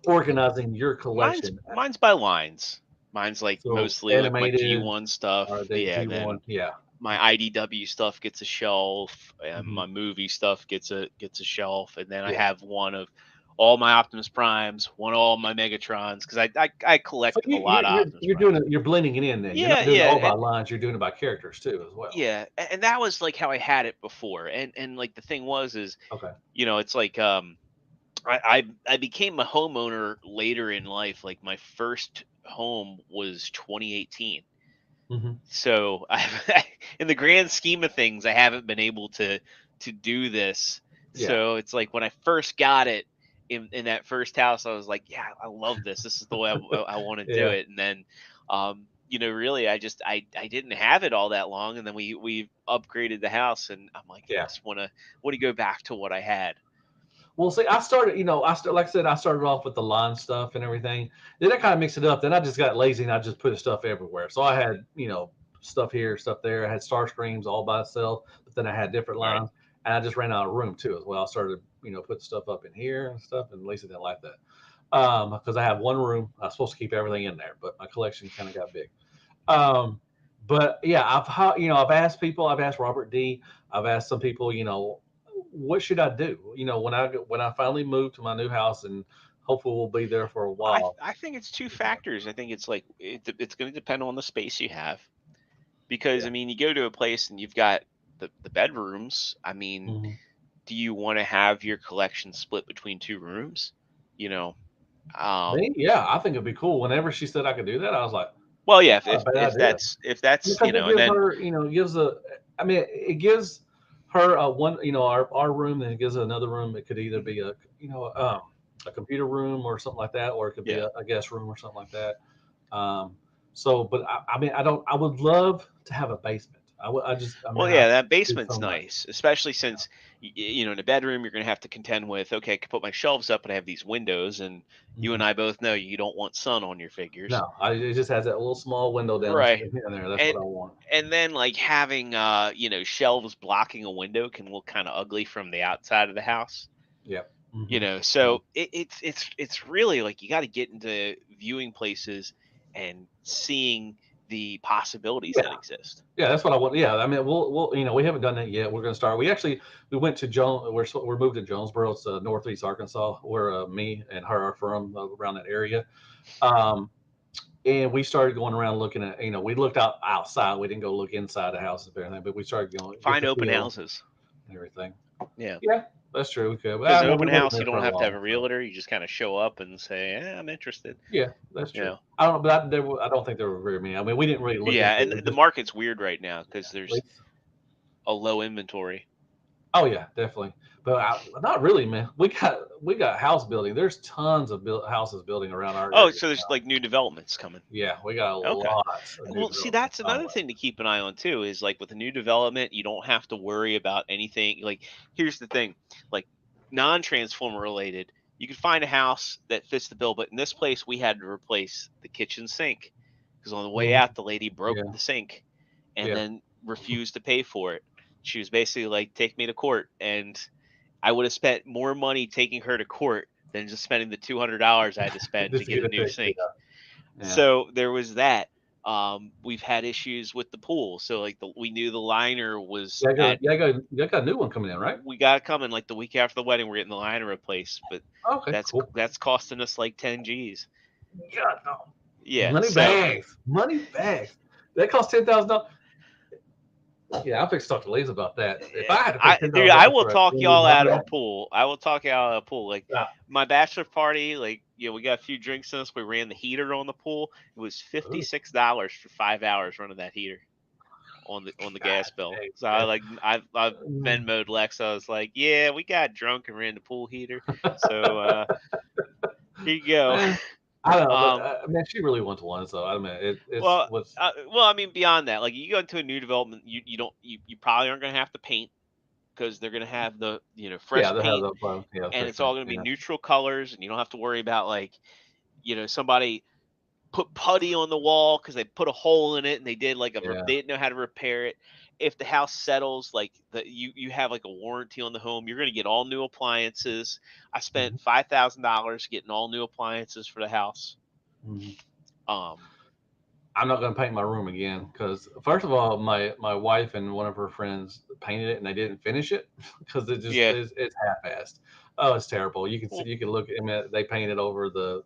organizing your collection? Mine's by lines. Mine's like So mostly like my animated, G1 stuff. or the Yeah, G1? then Yeah. my IDW stuff gets a shelf, and Hmm. my movie stuff gets a shelf, and then I Yeah. have one of all my Optimus Primes, one of all my Megatrons, because I collect So a lot of Optimus Primes. you're blending it in then. You're Yeah, not doing it yeah, all by lines. You're doing it by characters too as well. yeah, and that was like how I had it before. And like the thing is, Okay. it's like I became a homeowner later in life. Like my first home was 2018. Hmm. So in the grand scheme of things, I haven't been able to do this. Yeah. So it's like when I first got it in that first house, I was like, yeah, I love this. This is the way I want to do Yeah. it. And then, really, I didn't have it all that long, and then we upgraded the house, and I'm like, I Yeah. just want to go back to what I had. Well, see, I started, like I said, I started off with the line stuff and everything. Then I kind of mixed it up. Then I just got lazy and I just put stuff everywhere. So I had, stuff here, stuff there. I had Star Screams all by itself, but then I had different Right. lines. And I just ran out of room too as well. I started, putting stuff up in here and stuff, and Lisa didn't like that. Because I have one room. I was supposed to keep everything in there, but my collection kind of got big. Um, but yeah, I've asked people. I've asked Robert D. I've asked some people. What should I do? When I finally move to my new house, and hopefully we'll be there for a while. I think it's two factors. I think it's like it's going to depend on the space you have, because Yeah. I mean, you go to a place and you've got the bedrooms. I mean, Mhm. do you want to have your collection split between 2 rooms? Um, Yeah, I think it'd be cool. Whenever she said I could do that, I was like, well, yeah, not a bad if idea. that's Because it and gives then her, it gives it gives her one, our room, then it gives her another room. It could either be a computer room or something like that, or it could be Yeah. a guest room or something like that. Um, so, but I mean, I don't. I would love to have a basement. I Well, mean, I yeah, that do so basement's much. nice, especially since in a bedroom you're going to have to contend with. Okay, I can put my shelves up, but I have these windows, and you and Mhm. I both know you don't want sun on your figures, No, it just has that little small window down right? in there. That's what And I want. then like having shelves blocking a window can look kind of ugly from the outside of the house. Yep. So it's really like you got to get into viewing places and seeing the possibilities that Yeah. exist. Yeah, that's what I want. Yeah, I mean, we'll we haven't done that yet. We're going to start. We went to we're moved to Jonesboro. It's northeast Arkansas, where me and her are from, around that area. Um, and we started going around looking at, we looked outside. We didn't go look inside the houses and everything, but we started going get Find the open feel houses. and everything. Yeah. Yeah, that's true. We could. Because I an mean, we open live house, there you for don't a have to have while, a so realtor. You just kind of show up and say, I'm interested. yeah, that's You true. know. I don't, but I don't think there were very many. I mean, we didn't really look Yeah, into it. and We the just market's weird right now because yeah, there's a low inventory. oh yeah, definitely. But not really, man. We got house building. There's tons of houses building around our Oh, area so there's now. like new developments coming. Yeah, we got a Okay. lot of new Well, see, developments that's on the another way. thing to keep an eye on too. Is like with a new development, you don't have to worry about anything. Like, here's the thing, like non-transformer related, you could find a house that fits the bill, but in this place, we had to replace the kitchen sink because on the way Mhm. out, the lady broke Yeah, the sink and yeah. then refused to pay for it. She was basically like, "Take me to court," and I would have spent more money taking her to court than just spending the $200 I had to spend to Just to get get a it new fixed. Yeah, sink. yeah. So there was that. We've had issues with the pool. So like we knew the liner was at. You got a new one coming in, right? We got it coming like the week after the wedding. We're getting the liner replaced, but Okay, that's cool. that's costing us like 10 G's. Yeah, no. Yeah. Money So bags. Money bags. That costs $10,000. Yeah, I'll fix talk to Liz about that. If I had to pay ten dude, thousand I dollars will for a talk new y'all money out of a bag, pool. I will talk y'all out of a pool. Like yeah. my bachelor party, like we got a few drinks in us. We ran the heater on the pool. It was Ooh, $56 for 5 hours running that heater on the gas God bill. dang, So I've Venmoed Lex. I was like, yeah, we got drunk and ran the pool heater. So here you go. man. I don't know, but um, man, she really wants one. So I mean, it's well, what's I mean, beyond that, like you go into a new development, you don't you probably aren't going to have to paint because they're going to have the yeah, fresh they have paint, the and fresh it's all paint. going to be Yeah, neutral colors, and you don't have to worry about like somebody put putty on the wall because they put a hole in it and they did like yeah. they didn't know how to repair it. If the house settles, like you have like a warranty on the home, you're going to get all new appliances. I spent Mhm, $5,000 getting all new appliances for the house. mhm. Um, I'm not going to paint my room again because first of all, my wife and one of her friends painted it and they didn't finish it because yeah. it's half-assed. Oh, it's terrible. You can see Well, you can look. I mean, they painted over the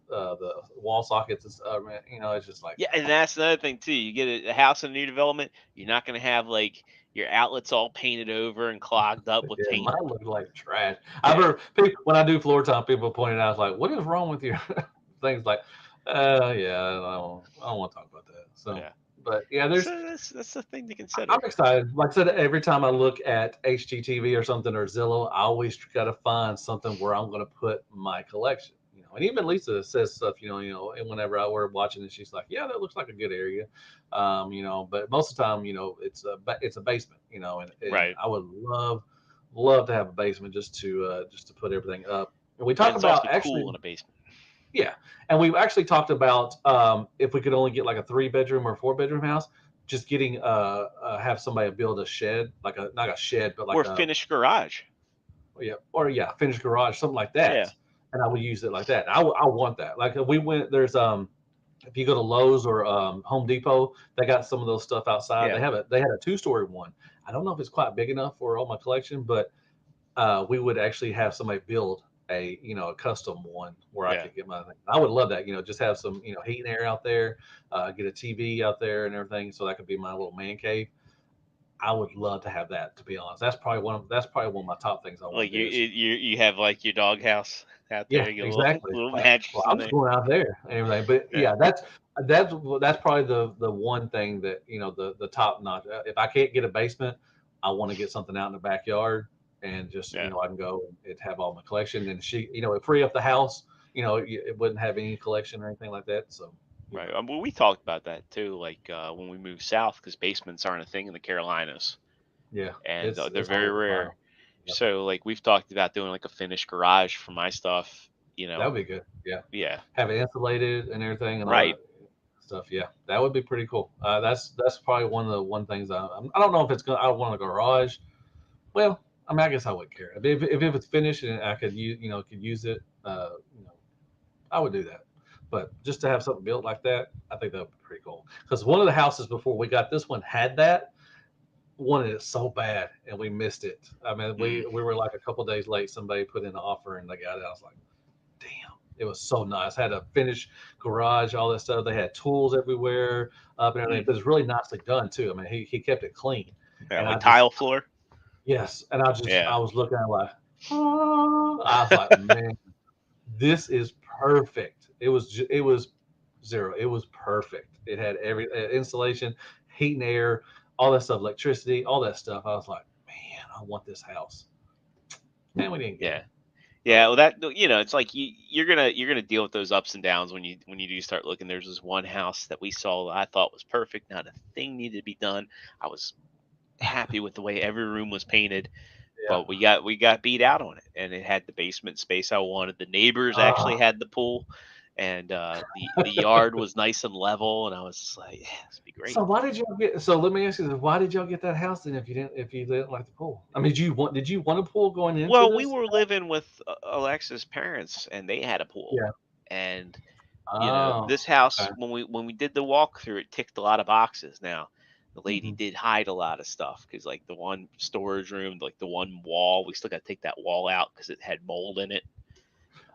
wall sockets and stuff. Man, it's just like yeah, and that's another thing too. You get a house in a new development, you're not going to have like your outlets all painted over and clogged up with yeah, paint. mine look like trash. I've Yeah, heard people when I do floor time, people pointing out like, "What is wrong with your things?" Like, yeah, I don't want to talk about that. So, yeah. but yeah, there's So that's the thing to I'm consider. excited. Like I said, every time I look at HGTV or something or Zillow, I always got to find something where I'm going to put my collection. And even Lisa says stuff, and whenever we're watching it, she's like, "Yeah, that looks like a good area," But most of the time, it's a basement, and Right. I would love to have a basement just to put everything up. And we And talk it's about awfully actually, cool in a basement. yeah, and we've actually talked about if we could only get like a 3 bedroom or 4 bedroom house, just getting have somebody build a shed, like a not a shed, but like Or a finished garage. finished garage, something like Yeah. that, and I would use it like that. I want that. Like we went there's if you go to Lowe's or Home Depot, they got some of those stuff outside. Yeah. They had a 2-story one. I don't know if it's quite big enough for all my collection, but we would actually have somebody build a custom one where I Yeah. could get my thing. I would love that, just have some heat and air out there, get a TV out there and everything, so that could be my little man cave. I would love to have that. To be honest, that's probably one of my top things I Like want to do is you have like your doghouse out yeah, there, you get a little exactly. little Well, mattress in I'm just there. going out there and everything, but Yeah. yeah, that's probably the one thing that the top notch. If I can't get a basement, I want to get something out in the backyard, and just Yeah. I can go and have all my collection, and she it free up the house. It wouldn't have any collection or anything like that. So Right. Well, we talked about that too, like when we moved south, because basements aren't a thing in the Carolinas, yeah, and it's they're it's very hard to rare. find. Yep. So, like, we've talked about doing like a finished garage for my stuff. That would be good. Yeah, Yeah. have it insulated and everything and all Right. that stuff. Yeah, that would be pretty cool. That's probably one things I don't know if it's gonna. I want a garage. Well, I mean, I guess I wouldn't care if it's finished and I could use could use it. You know, I would do that. But just to have something built like that, I think that would be pretty cool. Because one of the houses before we got this one had that, wanted it so bad, and we missed it. I mean, Mm. we were like a couple days late. Somebody put in an offer, and they got it. I was like, damn, it was so nice. Had a finished garage, all that stuff. They had tools everywhere, up and everything. Mm. But it's really nicely done too. I mean, he kept it clean, Yeah, and I like just tile floor. yes, and Yeah. I was looking at it like, oh, I was like, man, this is perfect. It was zero. It was perfect. It had every insulation, heat and air, all that stuff, electricity, all that stuff. I was like, man, I want this house. Man, we didn't get Yeah. it. Yeah, well, that it's like you're gonna deal with those ups and downs when you do start looking. There's this one house that we saw that I thought was perfect. Not a thing needed to be done. I was happy with the way every room was painted, Yeah. but we got beat out on it, and it had the basement space I wanted. The neighbors actually Uh, had the pool, and the yard was nice and level, and I was just like, yeah, this would be great. so why did y'all get? So let me ask you this: why did y'all get that house then? If you didn't like the pool? I mean, did you want a pool going into Well, we this? were living with Alexa's parents, and they had a pool, Yeah. and Oh. this house Okay. when we did the walkthrough, it ticked a lot of boxes. Now, the lady Hmm. did hide a lot of stuff because, like, the one storage room, like the one wall, we still got to take that wall out because it had mold in it,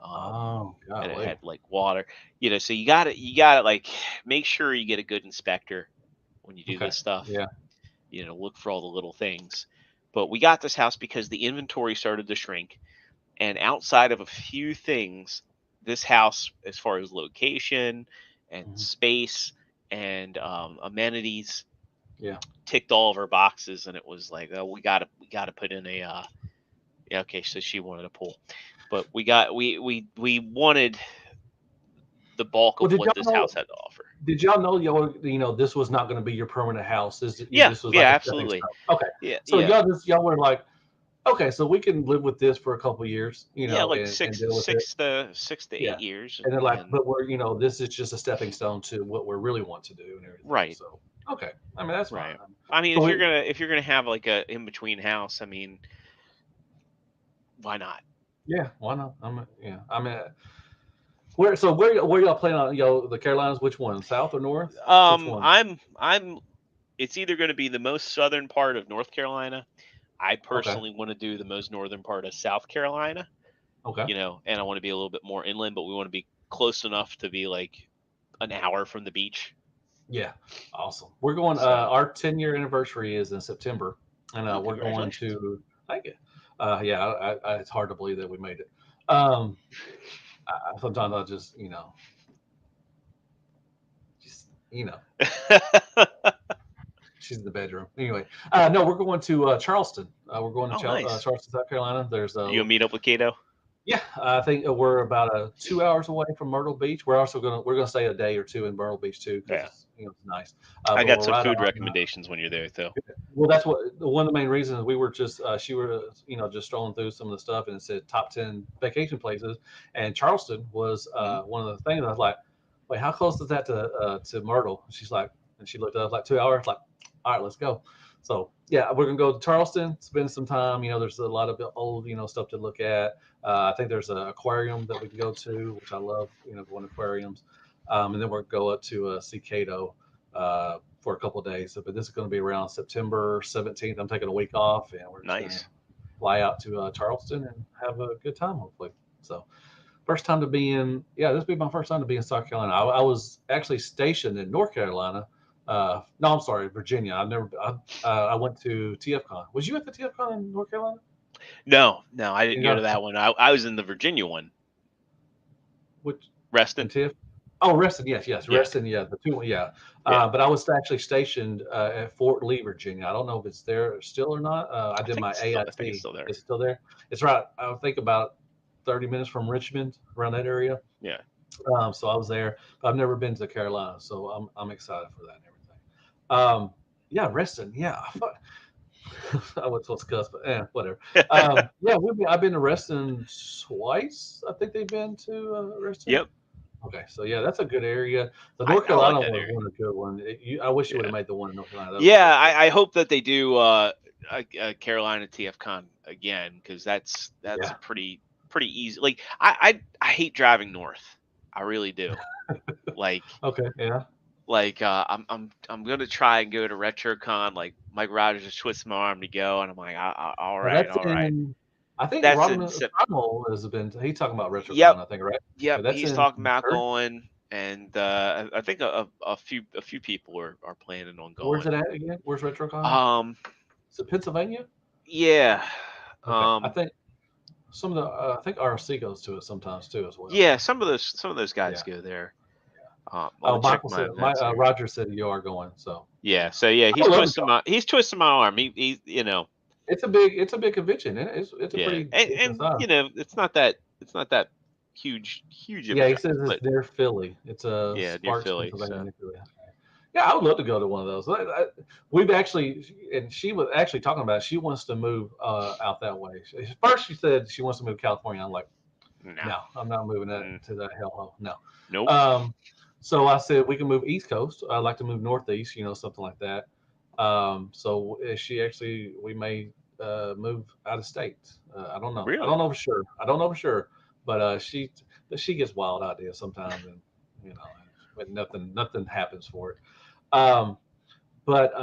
um, Oh, and it golly. had like water. So you gotta like make sure you get a good inspector when you do Okay. this stuff. Yeah. Look for all the little things. But we got this house because the inventory started to shrink, and outside of a few things, this house, as far as location and Mhm. space and amenities, Yeah. ticked all of our boxes. And it was like, oh, we gotta put in a yeah, okay. So she wanted a pool, but we wanted the bulk Well, of what this house had to offer. did y'all know this was not going to be your permanent house? Yeah, This was yeah, like a stepping absolutely. stone. Okay. Yeah, So yeah, y'all were like, okay, so we can live with this for a couple years, yeah. Like and six deal with it. six to six to Yeah. 8 years, And they're like, and but this is just a stepping stone to what we really want to do and everything. right. So, okay. I mean, that's fine. Right. I mean, So if you're gonna have like a in between house, I mean, why not? yeah, why not? I mean, where y'all planning on, the Carolinas, which one? South or north? Which one? I'm. It's either going to be the most southern part of North Carolina. I Okay. personally want to do the most northern part of South Carolina. Okay. And I want to be a little bit more inland, but we want to be close enough to be like an hour from the beach. Yeah, awesome. We're going. So, Our 10-year anniversary is in September, and oh, we're going congratulations! to. Thank you. Yeah, it's hard to believe that we made it. Um, sometimes I just, just she's in the bedroom. Anyway, no, we're going to Charleston. We're going to Oh, nice. Charleston, South Carolina. There's You gonna meet up with Kato? yeah, I think we're about 2 hours away from Myrtle Beach. We're gonna stay a day or two in Myrtle Beach too because Yeah. it's nice. I But got we're some right food on. recommendations when you're there, though. Well, that's one of the main reasons we were just she were just strolling through some of the stuff and it said top 10 vacation places, and Charleston was Mhm. one of the things. I was like, wait, how close is that to Myrtle? And she's like, and she looked up like 2 hours. Like, all right, let's go. So yeah, we're gonna go to Charleston, spend some time. There's a lot of old stuff to look at. I think there's an aquarium that we can go to, which I love. Going to aquariums, and then we're gonna go up to see Cato for a couple of days. But this is going to be around September 17th. I'm taking a week off, and we're just going to Nice. fly out to Charleston and have a good time, hopefully. So, first time to be this will be my first time to be in South Carolina. I was actually stationed in North Carolina. No, I'm sorry, Virginia. I went to TFCon. Was you at the TFCon in North Carolina? No, I didn't You go to got that one. I was in the Virginia one. which in Reston. TF? Oh, Reston, yes, Yeah. Reston, yeah, the two, yeah. Yeah. But I was actually stationed at Fort Lee, Virginia. I don't know if it's there still or not. I did my I think it's AIT. still there. Is it still there? It's right. I think about 30 minutes from Richmond, around that area. Yeah. So I was there, but I've never been to Carolina, so I'm excited for that and everything. Yeah, Reston, yeah. I was supposed to cuss, but whatever. Yeah, I've been to Reston twice. I think they've been to Reston. Yep. Okay, so yeah, that's a good area. The I North like Carolina that one area. was a good one. I wish you would Yeah. have made the one in North Carolina. That was a Yeah, good I hope that they do Carolina TFCon again, because that's Yeah. a pretty easy. Like I hate driving north. I really do. Like Okay, yeah. I'm gonna try and go to RetroCon. Like Mike Rogers just twisted my arm to go, and I'm like, all Now right, that's all right. in. I think That's in Rodman Primal has been. He's talking about Yep, RetroCon, I think, right? yep. Yeah, that's He's in talking about Missouri. going, and I think a few people are planning on Where's going. it at again? Where's RetroCon? Um, Is it Pennsylvania? yeah. Okay, I think some of the. I think RC goes to it sometimes too, as well. Yeah, some of those guys Yeah. go there. Let Oh, me check Michael my said. events here. Roger said you are going. So Yeah, so yeah, I would love to go. he's twisting my arm. He you know, It's a big convention. It's a yeah, pretty decent and size. you know, it's not that huge of a Yeah, he drive, says it's but near Philly. It's yeah, near Sparks, Philly. Pennsylvania, So near Philly. Yeah, I would love to go to one of those. We've actually, and she was actually talking about it. She wants to move out that way. First, she said she wants to move to California. I'm like, no, no, I'm not moving Mm, to that hellhole. No. nope. So I said we can move East Coast. I'd like to move Northeast, something like that. So she actually, we may move out of state. I don't know. I Really? don't know for sure. I don't know for sure. But she gets wild ideas sometimes, and you know, but nothing happens for it. Um, but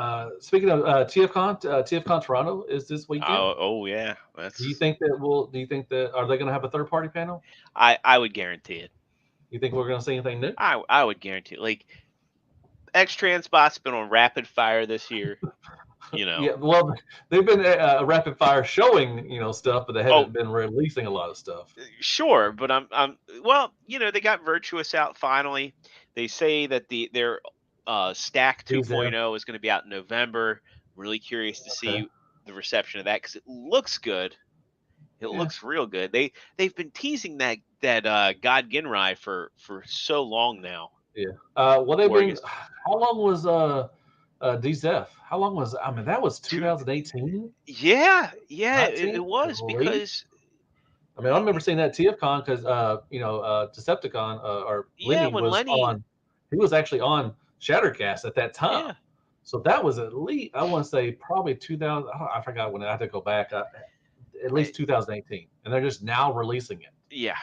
speaking of TFCon Toronto is this weekend. Oh yeah, that's. Do you think that are they going to have a third party panel? I would guarantee it. You think we're going to see anything new? I would guarantee it. Like X Transbot's been on rapid fire this year. You Yeah, know. well, they've been rapid fire showing stuff, but they Oh, haven't been releasing a lot of stuff. sure, but I'm well, they got Virtuous out finally. They say that their Stack He's there. 2.0 is going to be out in November. Really curious to Okay. see the reception of that because it looks good. It Yeah. looks real good. They've been teasing that God Ginrai for so long now. Yeah. Well, they've been. Gorgeous. How long was DZF? How long was? I mean, that was Two, 2018, yeah, it 19. was because I mean, I remember seeing that TFCon because Decepticon or yeah, Lenny when was Lenny, on. He was actually on Shattercast at that time. yeah, So that was at least, I want to say, probably 2000. I forgot when I had to go back. At least 2018, and they're just now releasing it. yeah.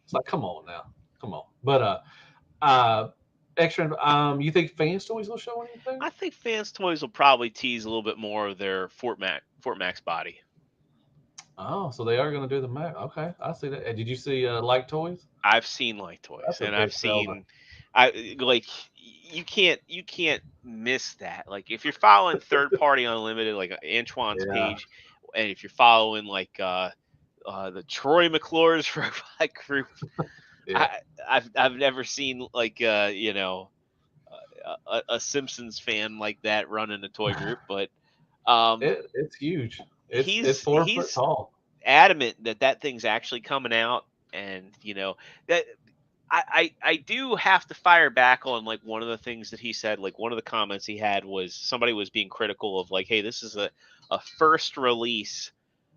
It's like, come on now, come on. But extra. You think Fans Toys will show anything? I think Fans Toys will probably tease a little bit more of their Fort Max body. Oh, so they are going to do the Mac. Okay, I see that. And did you see Like Toys? I've seen Like Toys, That's a and big I've seller. seen, I like, you can't miss that. Like if you're following Third Party Unlimited, like Antoine's Yeah. page, and if you're following like the Troy McClure's Robot Group, Yeah. I've never seen like a Simpsons fan like that running a toy group, but It's huge. It's he's 4 foot tall. adamant that thing's actually coming out, and that I do have to fire back on like one of the things that he said. Like one of the comments he had was somebody was being critical of like, hey, this is a first release.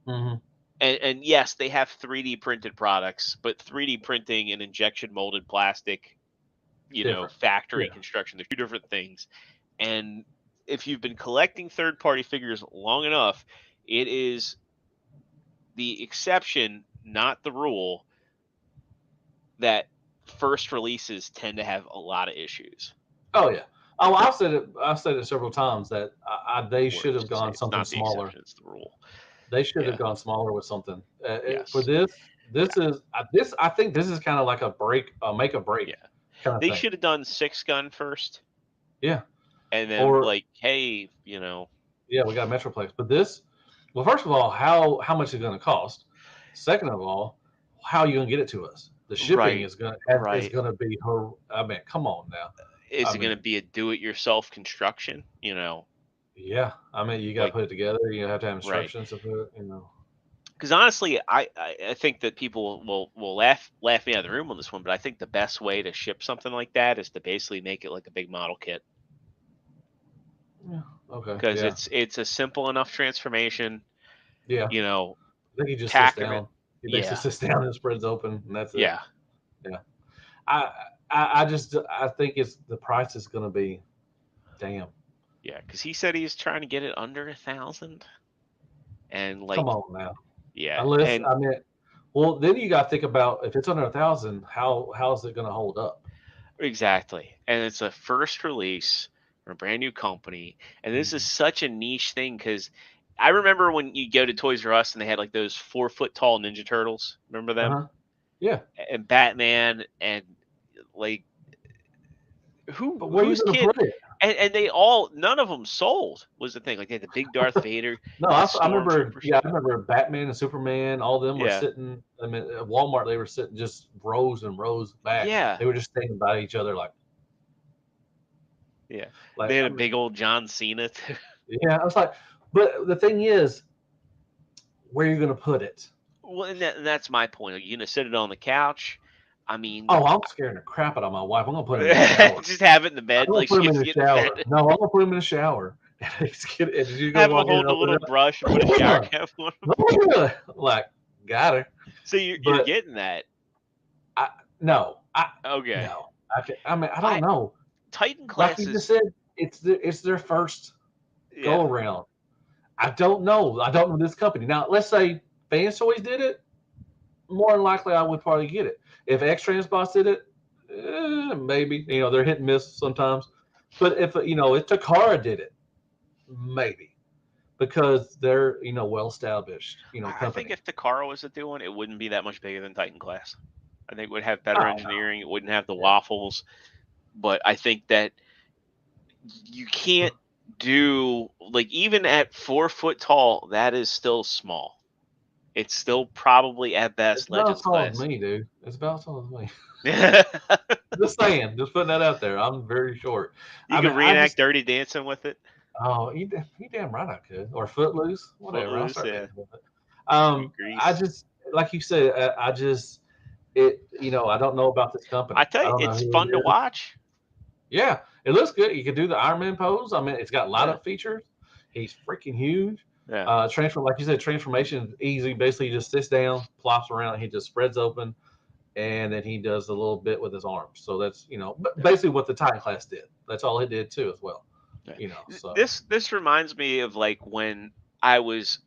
Mm-hmm. And yes, they have 3D printed products, but 3D printing and injection molded plastic, Different. factory Yeah. construction, they're two different things. And if you've been collecting third party figures long enough, it is the exception, not the rule, that first releases tend to have a lot of issues. Oh yeah. Oh, I've said it several times that they should have gone something it's not smaller. The exception, it's the rule. They should have Yeah. gone smaller with something. Yes. For this is this. I think this is kind of like a make a break. Yeah. Kind of They thing. should have done 6-gun first. Yeah. And then hey, Yeah, we got Metroplex. But this, well, first of all, how much is it going to cost? Second of all, how are you going to get it to us? The shipping Right, is gonna right. be her. I mean, come on now. Is I it going to mean, be a do-it-yourself construction? yeah. I mean, you got to Like put it together. You have to have right. instructions to put it. You know. Because honestly, I think that people will laugh me out of the room on this one, but I think the best way to ship something like that is to basically make it like a big model kit. Yeah. Okay. Because Yeah. it's a simple enough transformation, Yeah. you know, I think he just sits tack of it. down. He basically Yeah, sits down and spreads open, and that's it. yeah, Yeah. I I think it's the price is going to be damn. yeah. Because he said he's trying to get it under 1,000, and Come like, on now. yeah, Unless and I mean, well, then you got to think about if it's under 1,000, how is it going to hold up? exactly. And it's a first release from a brand new company. And this is such a niche thing because I remember when you go to Toys R Us and they had like those 4 foot tall Ninja Turtles. Remember Uh them? huh. Yeah. And Batman and like But where are you whose going to kid put it? and they all none of them sold was the thing. Like they had the big Darth Vader, No, the I remember. stormtroopers. Yeah, I remember Batman and Superman. All of them were Yeah. sitting. I mean, at Walmart, they were sitting just rows and rows back. Yeah. They were just standing by each other, Yeah. like. They had I a mean, big old John Cena too. yeah, I was like, but the thing is, where are you going to put it? Well, and that's my point. Are you gonna sit it on the couch? I mean, Oh, I'm scaring the crap out of my wife. I'm gonna put him in the shower. just have it in the I'm bed, gonna like put she him in has to the get in the bed. shower. No, I'm gonna put him in the shower. And she's gonna Have him walk in and hold a open little it brush and put a shower up. cap on him. No, like, got her. So you're But getting that. no, Okay. no. I mean, I don't know. Titan Like you just classes. said, it's their first go Yeah. around. I don't know. I don't know this company. Now, let's say Fans Toys did it. More than likely, I would probably get it. If X Transbots did it, maybe. They're hit and miss sometimes. But if if Takara did it, maybe because they're well established I think company. if Takara was to do one, it wouldn't be that much bigger than Titan class. I think it would have better Oh, engineering. It wouldn't have the yeah. waffles. But I think that you can't do like even at 4 foot tall, that is still small. It's still probably at It's best about as Legends tall as class. me, dude. It's about as tall as me. You Just saying. Just putting that out there. I'm very short. I could mean, I reenact just Dirty Dancing with it. oh, you damn right I could. Or Footloose, whatever. I'll Footloose, start yeah. thinking of it. Sweet I Grease. just like you said. I just it. I don't know about this company. I tell I you, don't know it's who fun it to is. watch. Yeah, it looks good. You can do the Iron Man pose. I mean, it's got light Yeah. up features. He's freaking huge. Yeah. Like you said, transformation is easy. Basically, he just sits down, plops around, he just spreads open, and then he does a little bit with his arms. So that's basically what the Titan class did. That's all it did too, as well. Yeah. So This reminds me of like when I was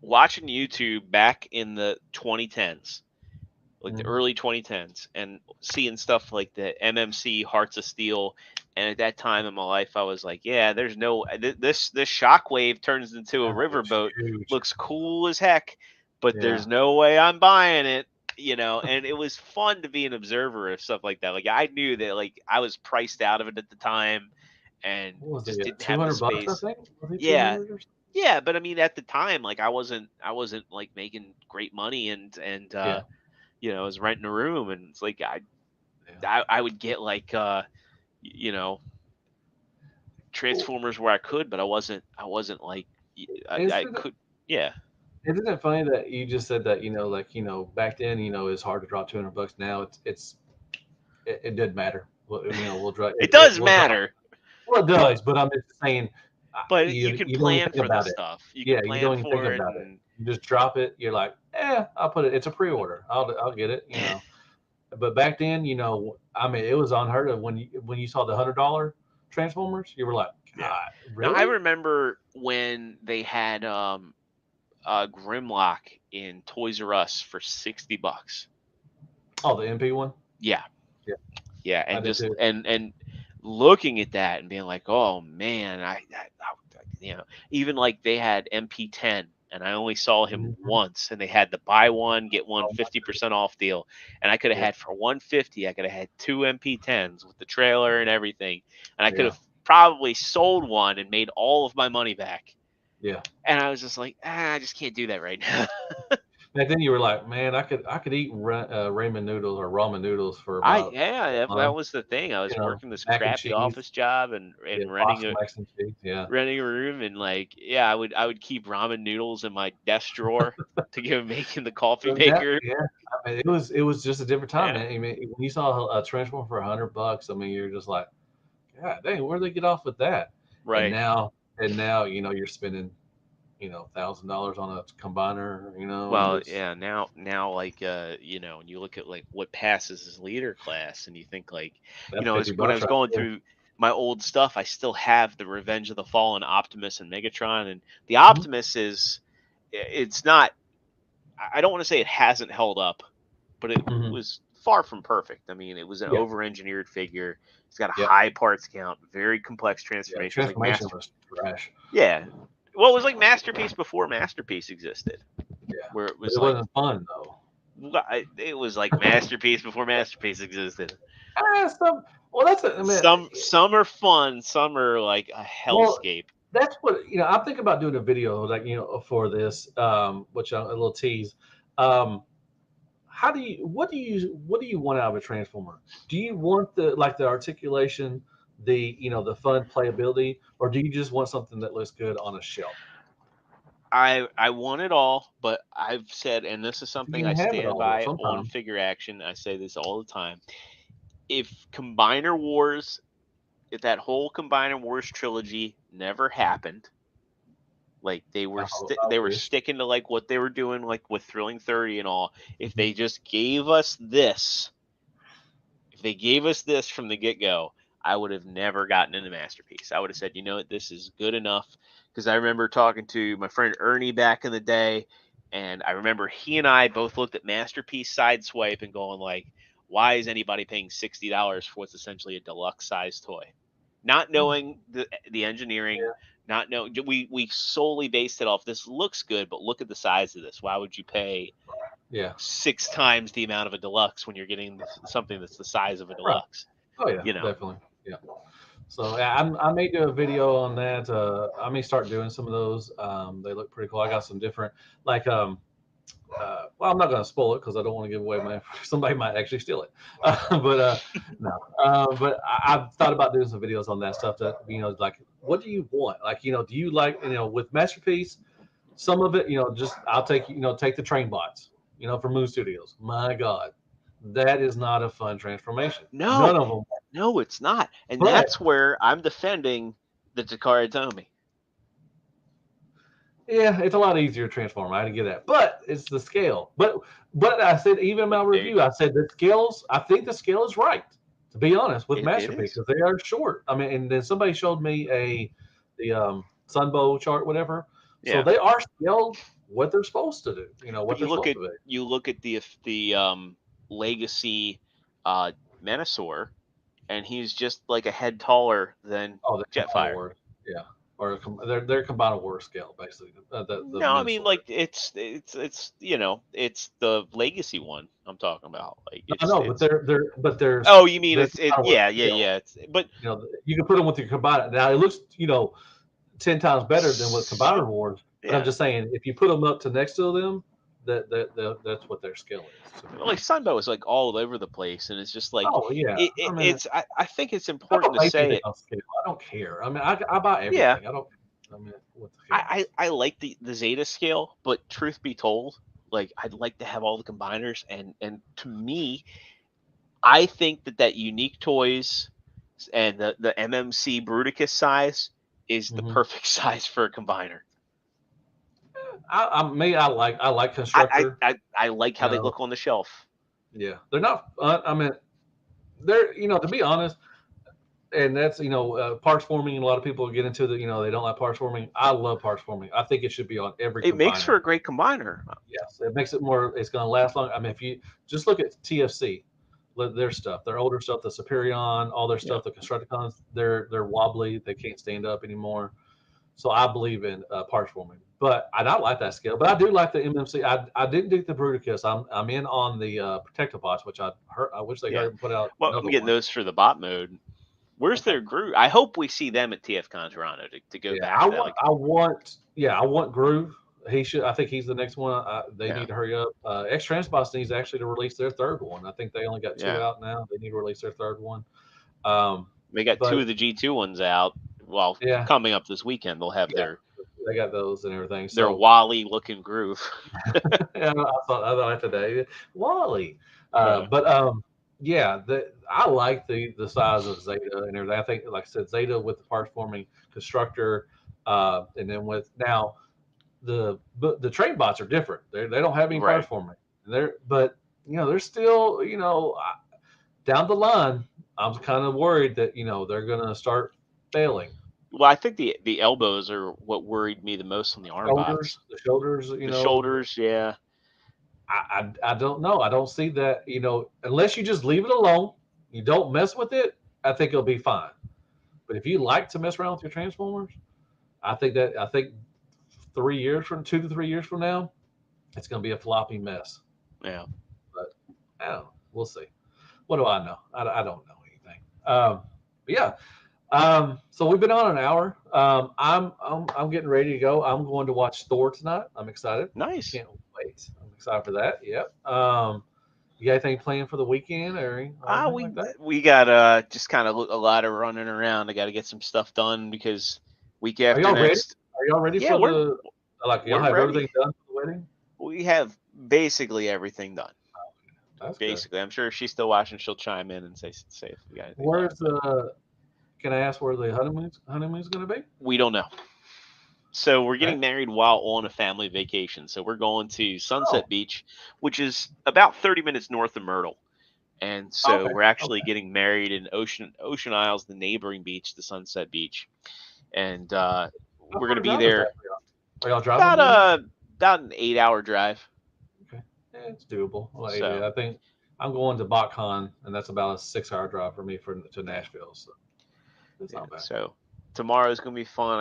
watching YouTube back in the 2010s, like the early 2010s, and seeing stuff like the MMC Hearts of Steel. And at that time in my life, I was like, yeah, there's no this Shockwave turns into a riverboat, huge. looks cool as heck, but Yeah. there's no way I'm buying it. And it was fun to be an observer of stuff like that. Like I knew that like I was priced out of it at the time and What was just it? didn't have the $200, I space. think. Was it Yeah. 200 or something? Yeah, but I mean at the time, like I wasn't like making great money and Yeah. I was renting a room and it's like Yeah. I would get like Transformers where I could, but I wasn't like I could. Yeah. Isn't it funny that you just said that back then it's hard to drop $200. Now it didn't matter. We'll drop. It does we'll drop. matter, Well, it does, but I'm just saying. but you you can don't even plan think for about this it. stuff. You Yeah, can you plan don't even think for it. about it. You just drop it. You're like, I'll put it. It's a pre-order. I'll get it. But back then, I mean, it was unheard of when you saw the $100 Transformers. You were like, God, really? Now, I remember when they had Grimlock in Toys R Us for $60. Oh, the MP one. Yeah. Yeah. Yeah, I and did just too. and looking at that and being like, oh man, I even like they had MP10 and I only saw him once and they had the buy one get one 50% off deal and I could have had for $150 I could have had 2 MP10s with the trailer and everything and I could have probably sold one and made all of my money back. Yeah. And I was just like, I just can't do that right now. back then you were like, man, I could eat ramen noodles or ramen noodles for about Yeah, a that month. was the thing. I was You know, working this mac and crappy cheese, office job and yeah, running pasta, a mac and cheese, yeah. room, and like, yeah, I would keep ramen noodles in my desk drawer to go making the coffee So that, maker. yeah, I mean, it was just a different time, Yeah, man. I mean, when you saw a transformer for $100, I mean, you're just like, God dang, where do they get off with that? And right. now, you know, you're spending, you know, $1,000 on a combiner, you know, and Well, it's yeah, now like when you look at like what passes as leader class, and you think like, that's as fifty when I bucks was right going there. through my old stuff, I still have the Revenge of the Fallen Optimus and Megatron, and the Mhm. Optimus it's not. I don't want to say it hasn't held up, but it Mhm. was far from perfect. I mean, it was an Yeah, over-engineered figure. It's got a yeah, high parts count, very complex yeah. transformations, like Transformation Master. was trash. Yeah, well, it was like Masterpiece before Masterpiece existed, Yeah, where it but was it like wasn't fun though. it was like Masterpiece before Masterpiece existed. Some, well, that's I mean, Some are fun, some are like a well, hellscape. that's what you know. I'm thinking about doing a video like you know for this, which a little tease. Um, how do you what do you want out of a transformer? Do you want the articulation, the you know the fun playability, or do you just want something that looks good on a shelf? I want it all, but I've said, and this is You something I can have it stand all though. by on Sometimes. Figure Action. I say this all the time. If Combiner Wars, if that whole Combiner Wars trilogy never happened, like I they were wish. sticking to like what they were doing, like with Thrilling 30 and all. If they just gave us this, if they gave us this from the get go, I would have never gotten into Masterpiece. I would have said, you know what, this is good enough. Because I remember talking to my friend Ernie back in the day, and I remember he and I both looked at Masterpiece Sideswipe and going like, why is anybody paying $60 for what's essentially a deluxe size toy? Not Hmm. knowing the engineering, Yeah. not know we solely based it off this looks good, but look at the size of this. Why would you pay Yeah. 6 times the amount of a deluxe when you're getting something that's the size of a Right. deluxe? Oh yeah. You know, Definitely. Yeah. So yeah, I may do a video on that. I may start doing some of those. They look pretty cool. I got some different, like, well, I'm not going to spoil it because I don't want to give away my. Somebody might actually steal it. But no. But I've thought about doing some videos on that stuff. That you know, like, what do you want? Like, you know, do you like you know with Masterpiece? Some of it, you know, just I'll take you know take the train bots. You know, from Moon Studios. My God, that is not a fun transformation. no, None of them. no, it's not, and But that's where I'm defending the Takara Tomy. yeah, it's a lot easier to transform. I had to get that, but it's the scale. But I said even in my But they, review, I said the scales. I think the scale is right. To be honest, with it Masterpiece, is. because they are short. I mean, and then somebody showed me the Sunbow chart, whatever. So Yeah, they are scaled what they're supposed to do. You know but what they're supposed to be. you look at the Legacy Menasor, and he's just like a head taller than Oh, they're combined Jetfire. wars. Yeah, or they're combined war scale basically. The No, I mean Minnesota. like it's it's the Legacy one I'm talking about. Like I know, but it's. there's Oh, you mean they're it? combined war scale. Yeah. It's but You know, you can put them with your combined. Now it looks, you know, 10 times better than with combined rewards. But I'm yeah. just saying, if you put them up to next to them, that's what their skill is to me. Like Sunbow is like all over the place, and it's just like Oh yeah, I mean, I think it's I important don't to base say anything it. on scale. I don't care. I mean, I buy Yeah, everything. I don't. I mean, what the hell? I like the Zeta scale, but truth be told, like I'd like to have all the combiners, and to me, I think that unique toys and the MMC Bruticus size is the Hmm. perfect size for a combiner. I like constructor. I like You how they know, look on the shelf. yeah, they're not. I mean, they're you know to be honest, and that's you know parts forming. A lot of people get into the you know they don't like parts forming. I love parts forming. I think it should be on every It makes for combiner. a great combiner. Yes, it makes it more. It's going to last long. I mean, if you just look at TFC, their stuff, their older stuff, the Superion, all their Yeah. stuff, the Constructicons, they're wobbly. They can't stand up anymore. So I believe in parts forming, but I don't like that scale. But I do like the MMC. I didn't do the Bruticus. I'm in on the Protective Bots, which I wish they Yeah. hurry and put out Well, I'm another getting one. those for the bot mode. Where's Okay. their Groove? I hope we see them at TFCon Toronto to go Yeah, back to that. Like, I want Groove. He should. I think he's the next one. They Yeah. need to hurry up. X Transbots needs actually to release their third one. I think they only got 2 Yeah. out now. They need to release their third one. Um, They got 2 but of the G2 ones out. Well, yeah, coming up this weekend, they'll have yeah, they got those and everything. their So Wally looking groove. yeah, I thought that today, Wally. Uh, But yeah, I like the size of Zeta and everything. I think, like I said, Zeta with the parts forming constructor, and then with now the train bots are different. They don't have any parts right. forming. But they're still down the line. I'm kind of worried that they're gonna start failing. Well, I think the elbows are what worried me the most on the arm bots. The shoulders, The shoulders, yeah. I don't know. I don't see that, unless you just leave it alone, you don't mess with it, I think it'll be fine. But if you like to mess around with your Transformers, I think 2 to 3 years from now, it's going to be a floppy mess. Yeah. But I don't know. We'll see. What do I know? I don't know anything. But yeah. So we've been on an hour. I'm getting ready to go. I'm going to watch Thor tonight. I'm excited. Nice. Can't wait. I'm excited for that. Yep. You got anything planned for the weekend or anything like that? We got just kind of a lot of running around. I got to get some stuff done because week Are after y'all ready? next. Are y'all ready Yeah, for y'all we're have ready. everything done for the wedding? We have basically everything done. That's Basically, I'm sure if she's still watching, she'll chime in and say if we got anything. Where's can I ask where the honeymoon's going to be? We don't know. So we're getting married while on a family vacation. So we're going to Sunset Beach, which is about 30 minutes north of Myrtle. And so we're actually getting married in Ocean Isles, the neighboring beach, the Sunset Beach. And we're going to be there. Are y'all driving? About an 8-hour drive. Okay. Yeah, it's doable. So, I think I'm going to BotCon, and that's about a 6-hour drive for me to Nashville. So it's not bad. So tomorrow's gonna be fun.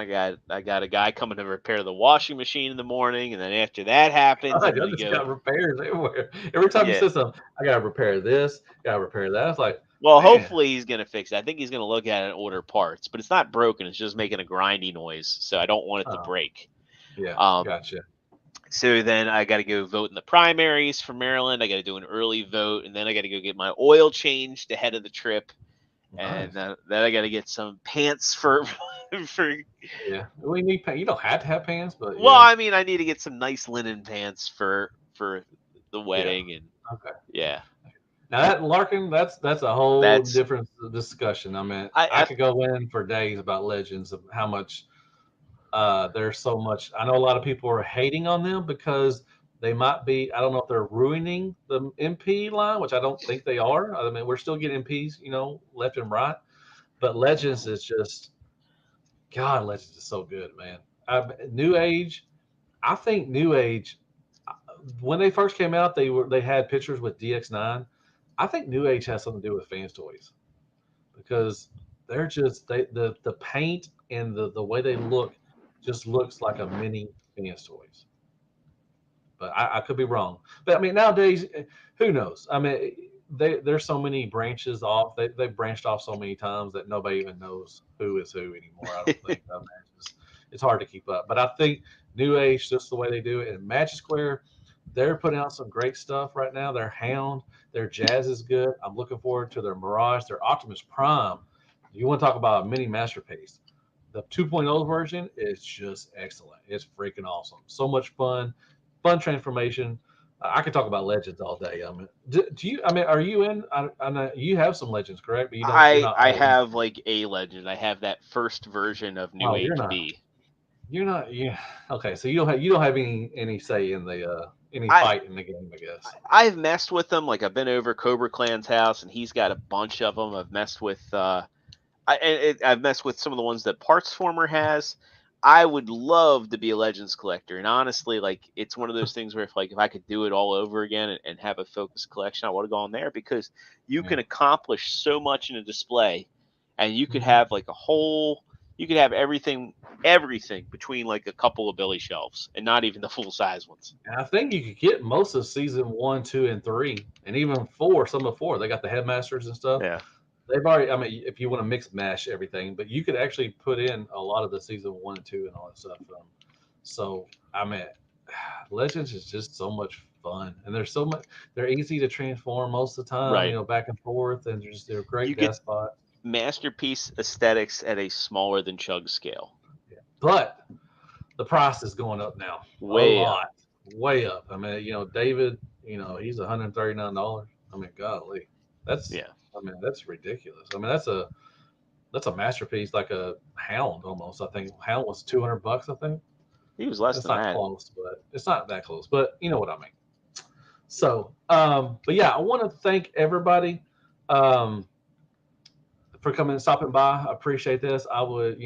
I got a guy coming to repair the washing machine in the morning, and then after that happens, I just got repairs everywhere. Every time you say something, I gotta repair this, gotta repair that. It's like, well, hopefully he's gonna fix it. I think he's gonna look at it and order parts, but it's not broken. It's just making a grindy noise, so I don't want it to break. Yeah, gotcha. So then I got to go vote in the primaries for Maryland. I got to do an early vote, and then I got to go get my oil changed ahead of the trip. Nice. And then I got to get some pants for. Yeah, we need pants. You don't have to have pants, but well, I mean, I need to get some nice linen pants for the wedding, and yeah. Now that Larkin, that's a whole different discussion. I mean, I could go in for days about Legends of how much there's so much. I know a lot of people are hating on them because they might be. I don't know if they're ruining the MP line, which I don't think they are. I mean, we're still getting MPs, left and right. But Legends is just, God, Legends is so good, man. New Age, I think New Age, when they first came out, they had pictures with DX9. I think New Age has something to do with Fans Toys because they're just the paint and the way they look just looks like a mini Fans Toys. But I could be wrong. But I mean, nowadays, who knows? I mean, there's so many branches off. They branched off so many times that nobody even knows who is who anymore. I don't think. I mean, it's hard to keep up. But I think New Age, just the way they do it, and Magic Square, they're putting out some great stuff right now. Their Hound, their Jazz is good. I'm looking forward to their Mirage, their Optimus Prime. You want to talk about a mini masterpiece? The 2.0 version is just excellent. It's freaking awesome. So much fun transformation. I could talk about Legends all day. I mean, do you? I mean, are you in? I know you have some Legends, correct? But you don't. I have like a Legend. I have that first version of New Age B. You're not. Yeah. Okay. So you don't have any say in the any fight in the game, I guess. I've messed with them. Like I've been over Cobra Clan's house, and he's got a bunch of them. I've messed with. I've messed with some of the ones that Partsformer has. I would love to be a Legends collector, and honestly, like it's one of those things where if I could do it all over again and have a focused collection, I would have gone there because you can accomplish so much in a display, and you could have like you could have everything between like a couple of Billy shelves, and not even the full size ones. And I think you could get most of season 1, 2, and 3, and even 4. Some of 4, they got the headmasters and stuff. Yeah. They've already, I mean, if you want to mix mash everything, but you could actually put in a lot of the season 1 and 2 and all that stuff. So, I mean, Legends is just so much fun, and they're so much. They're easy to transform most of the time. Right. Back and forth, and they're great You get despots. masterpiece aesthetics at a smaller than Chug scale. Yeah. But the price is going up now. Way up. Way up. I mean, David, he's $139. I mean, golly, that's. Yeah. I mean, that's ridiculous. I mean, that's a masterpiece, like a Hound almost. I think Hound was $200. I think He was less it's than not that. close, but it's not that close. But you know what I mean. So, but yeah, I want to thank everybody for coming and stopping by. I appreciate this. I would,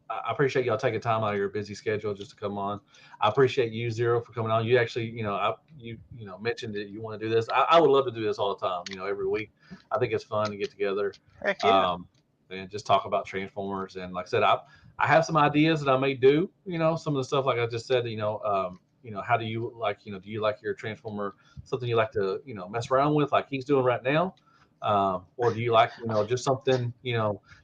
I appreciate y'all taking time out of your busy schedule just to come on. I appreciate you, Zero, for coming on. You actually, you mentioned that you want to do this. I would love to do this all the time. Every week. I think it's fun to get together. Heck yeah. And just talk about Transformers. And like I said, I have some ideas that I may do. Some of the stuff like I just said. How do you like? Do you like your Transformer something you like to mess around with, like he's doing right now? Or do you like, just something,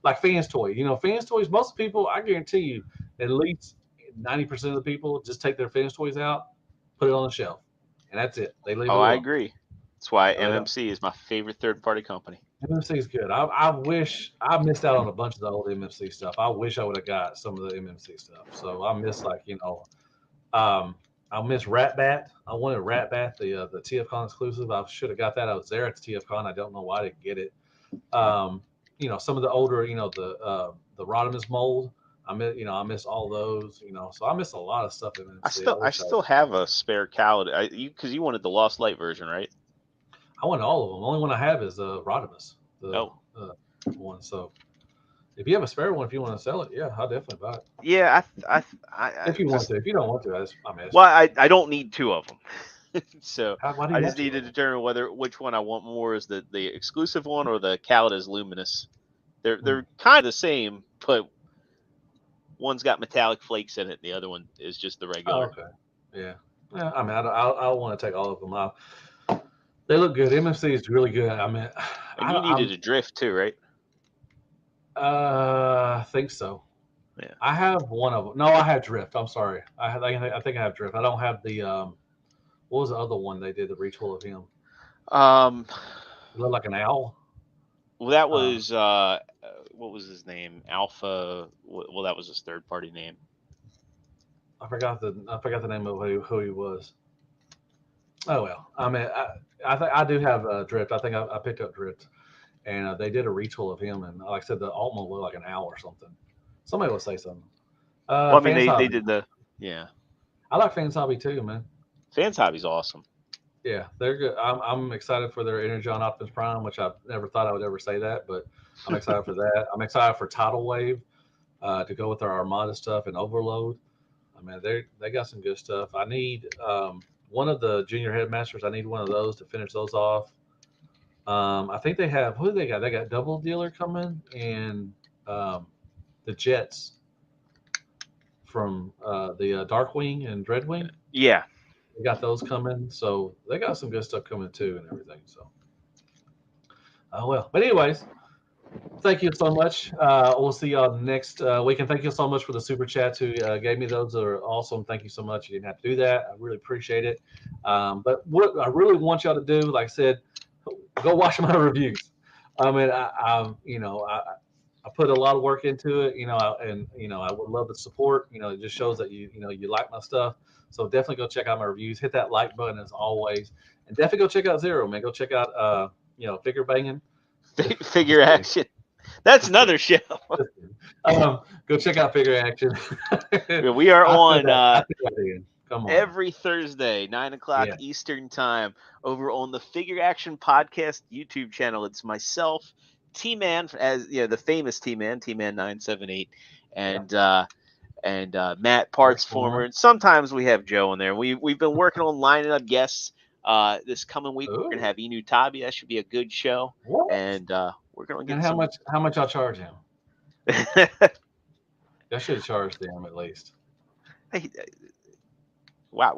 like fans toys? Fans toys, most people, I guarantee you, at least 90% of the people just take their fans toys out, put it on the shelf, and that's it. They leave it Oh, alone. I agree. That's why Oh, yeah. MMC is my favorite third-party company. MMC is good. I wish I missed out on a bunch of the old MMC stuff. I wish I would have got some of the MMC stuff. So I miss I miss Rat Bat. I wanted Rat Bat, the TFCon exclusive. I should have got that. I was there at the TFCon. I don't know why I didn't get it. Some of the older, the Rodimus mold. I miss all those. So I miss a lot of stuff. I still have a spare Khaled. Because you wanted the Lost Light version, right? I want all of them. The only one I have is Rodimus. One. So if you have a spare one, if you want to sell it, yeah, I'll definitely buy it. Yeah, If you want to. If you don't want to, I don't need two of them. So I just need to determine which one I want more, is the exclusive one or the Khaled Luminous. They're kind of the same, but one's got metallic flakes in it, and the other one is just the regular. Oh, okay. Yeah. I mean, I want to take all of them out. They look good. MMC is really good. I mean, and you needed a drift too, right? I think so. Yeah. I have one of them. No, I have drift. I'm sorry. I think I have drift. I don't have the what was the other one they did, the retool of him? He looked like an owl. Well, that was what was his name? Alpha. Well, that was his third-party name. I forgot the name of who he was. Oh well. I mean, I do have drift. I think I picked up drift, and they did a retool of him, and like I said, the Altman looked like an owl or something. Somebody will say something. Well, I mean, they did the I like Fans Hobby too, man. Fans Hobby's awesome. Yeah, they're good. I'm excited for their Energon Optimus Prime, which I never thought I would ever say that, but I'm excited for that. I'm excited for Tidal Wave to go with their Armada stuff and Overload. I mean, they got some good stuff. I need one of the Junior Headmasters. I need one of those to finish those off. I think they have, who do they got? They got Double Dealer coming and the Jets from the Darkwing and Dreadwing. Yeah. They got those coming, so they got some good stuff coming too and everything. So, well, but anyways, thank you so much. We'll see y'all next week, and thank you so much for the super chats who gave me those. That are awesome. Thank you so much. You didn't have to do that. I really appreciate it. But what I really want y'all to do, like I said, go watch my reviews. I mean, I put a lot of work into it, I would love the support. It just shows that you like my stuff. So definitely go check out my reviews. Hit that like button as always, and definitely go check out Zero, man. Go check out Figure Banging, Figure Action. That's another show. Go check out Figure Action. We are on Come on. every Thursday, 9:00 Eastern time, over on the Figure Action Podcast YouTube channel. It's myself, T-Man, as the famous T-Man 978, and Matt Partsformer, and sometimes we have Joe in there. We've been working on lining up guests. This coming week we're gonna have Inu Tabi. That should be a good show. What? And we're gonna get. And how much I'll charge him? I should charge them at least. Hey, why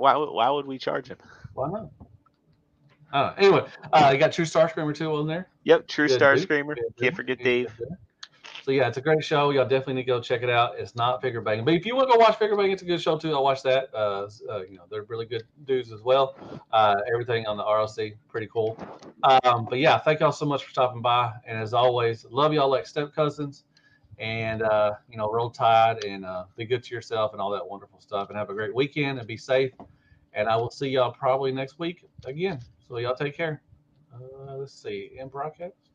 would we charge him? Why not? Anyway, you got True Star Screamer too on there. Yep, True Star Screamer. Can't forget Dave. So yeah, it's a great show. Y'all definitely need to go check it out. It's not figure banging, but if you want to go watch figure banging, it's a good show too. I'll watch that. They're really good dudes as well. Everything on the ROC, pretty cool. But yeah, thank y'all so much for stopping by. And as always, love y'all like step cousins. And roll tide and be good to yourself and all that wonderful stuff. And have a great weekend and be safe. And I will see y'all probably next week again. So y'all take care. Let's see. End broadcast.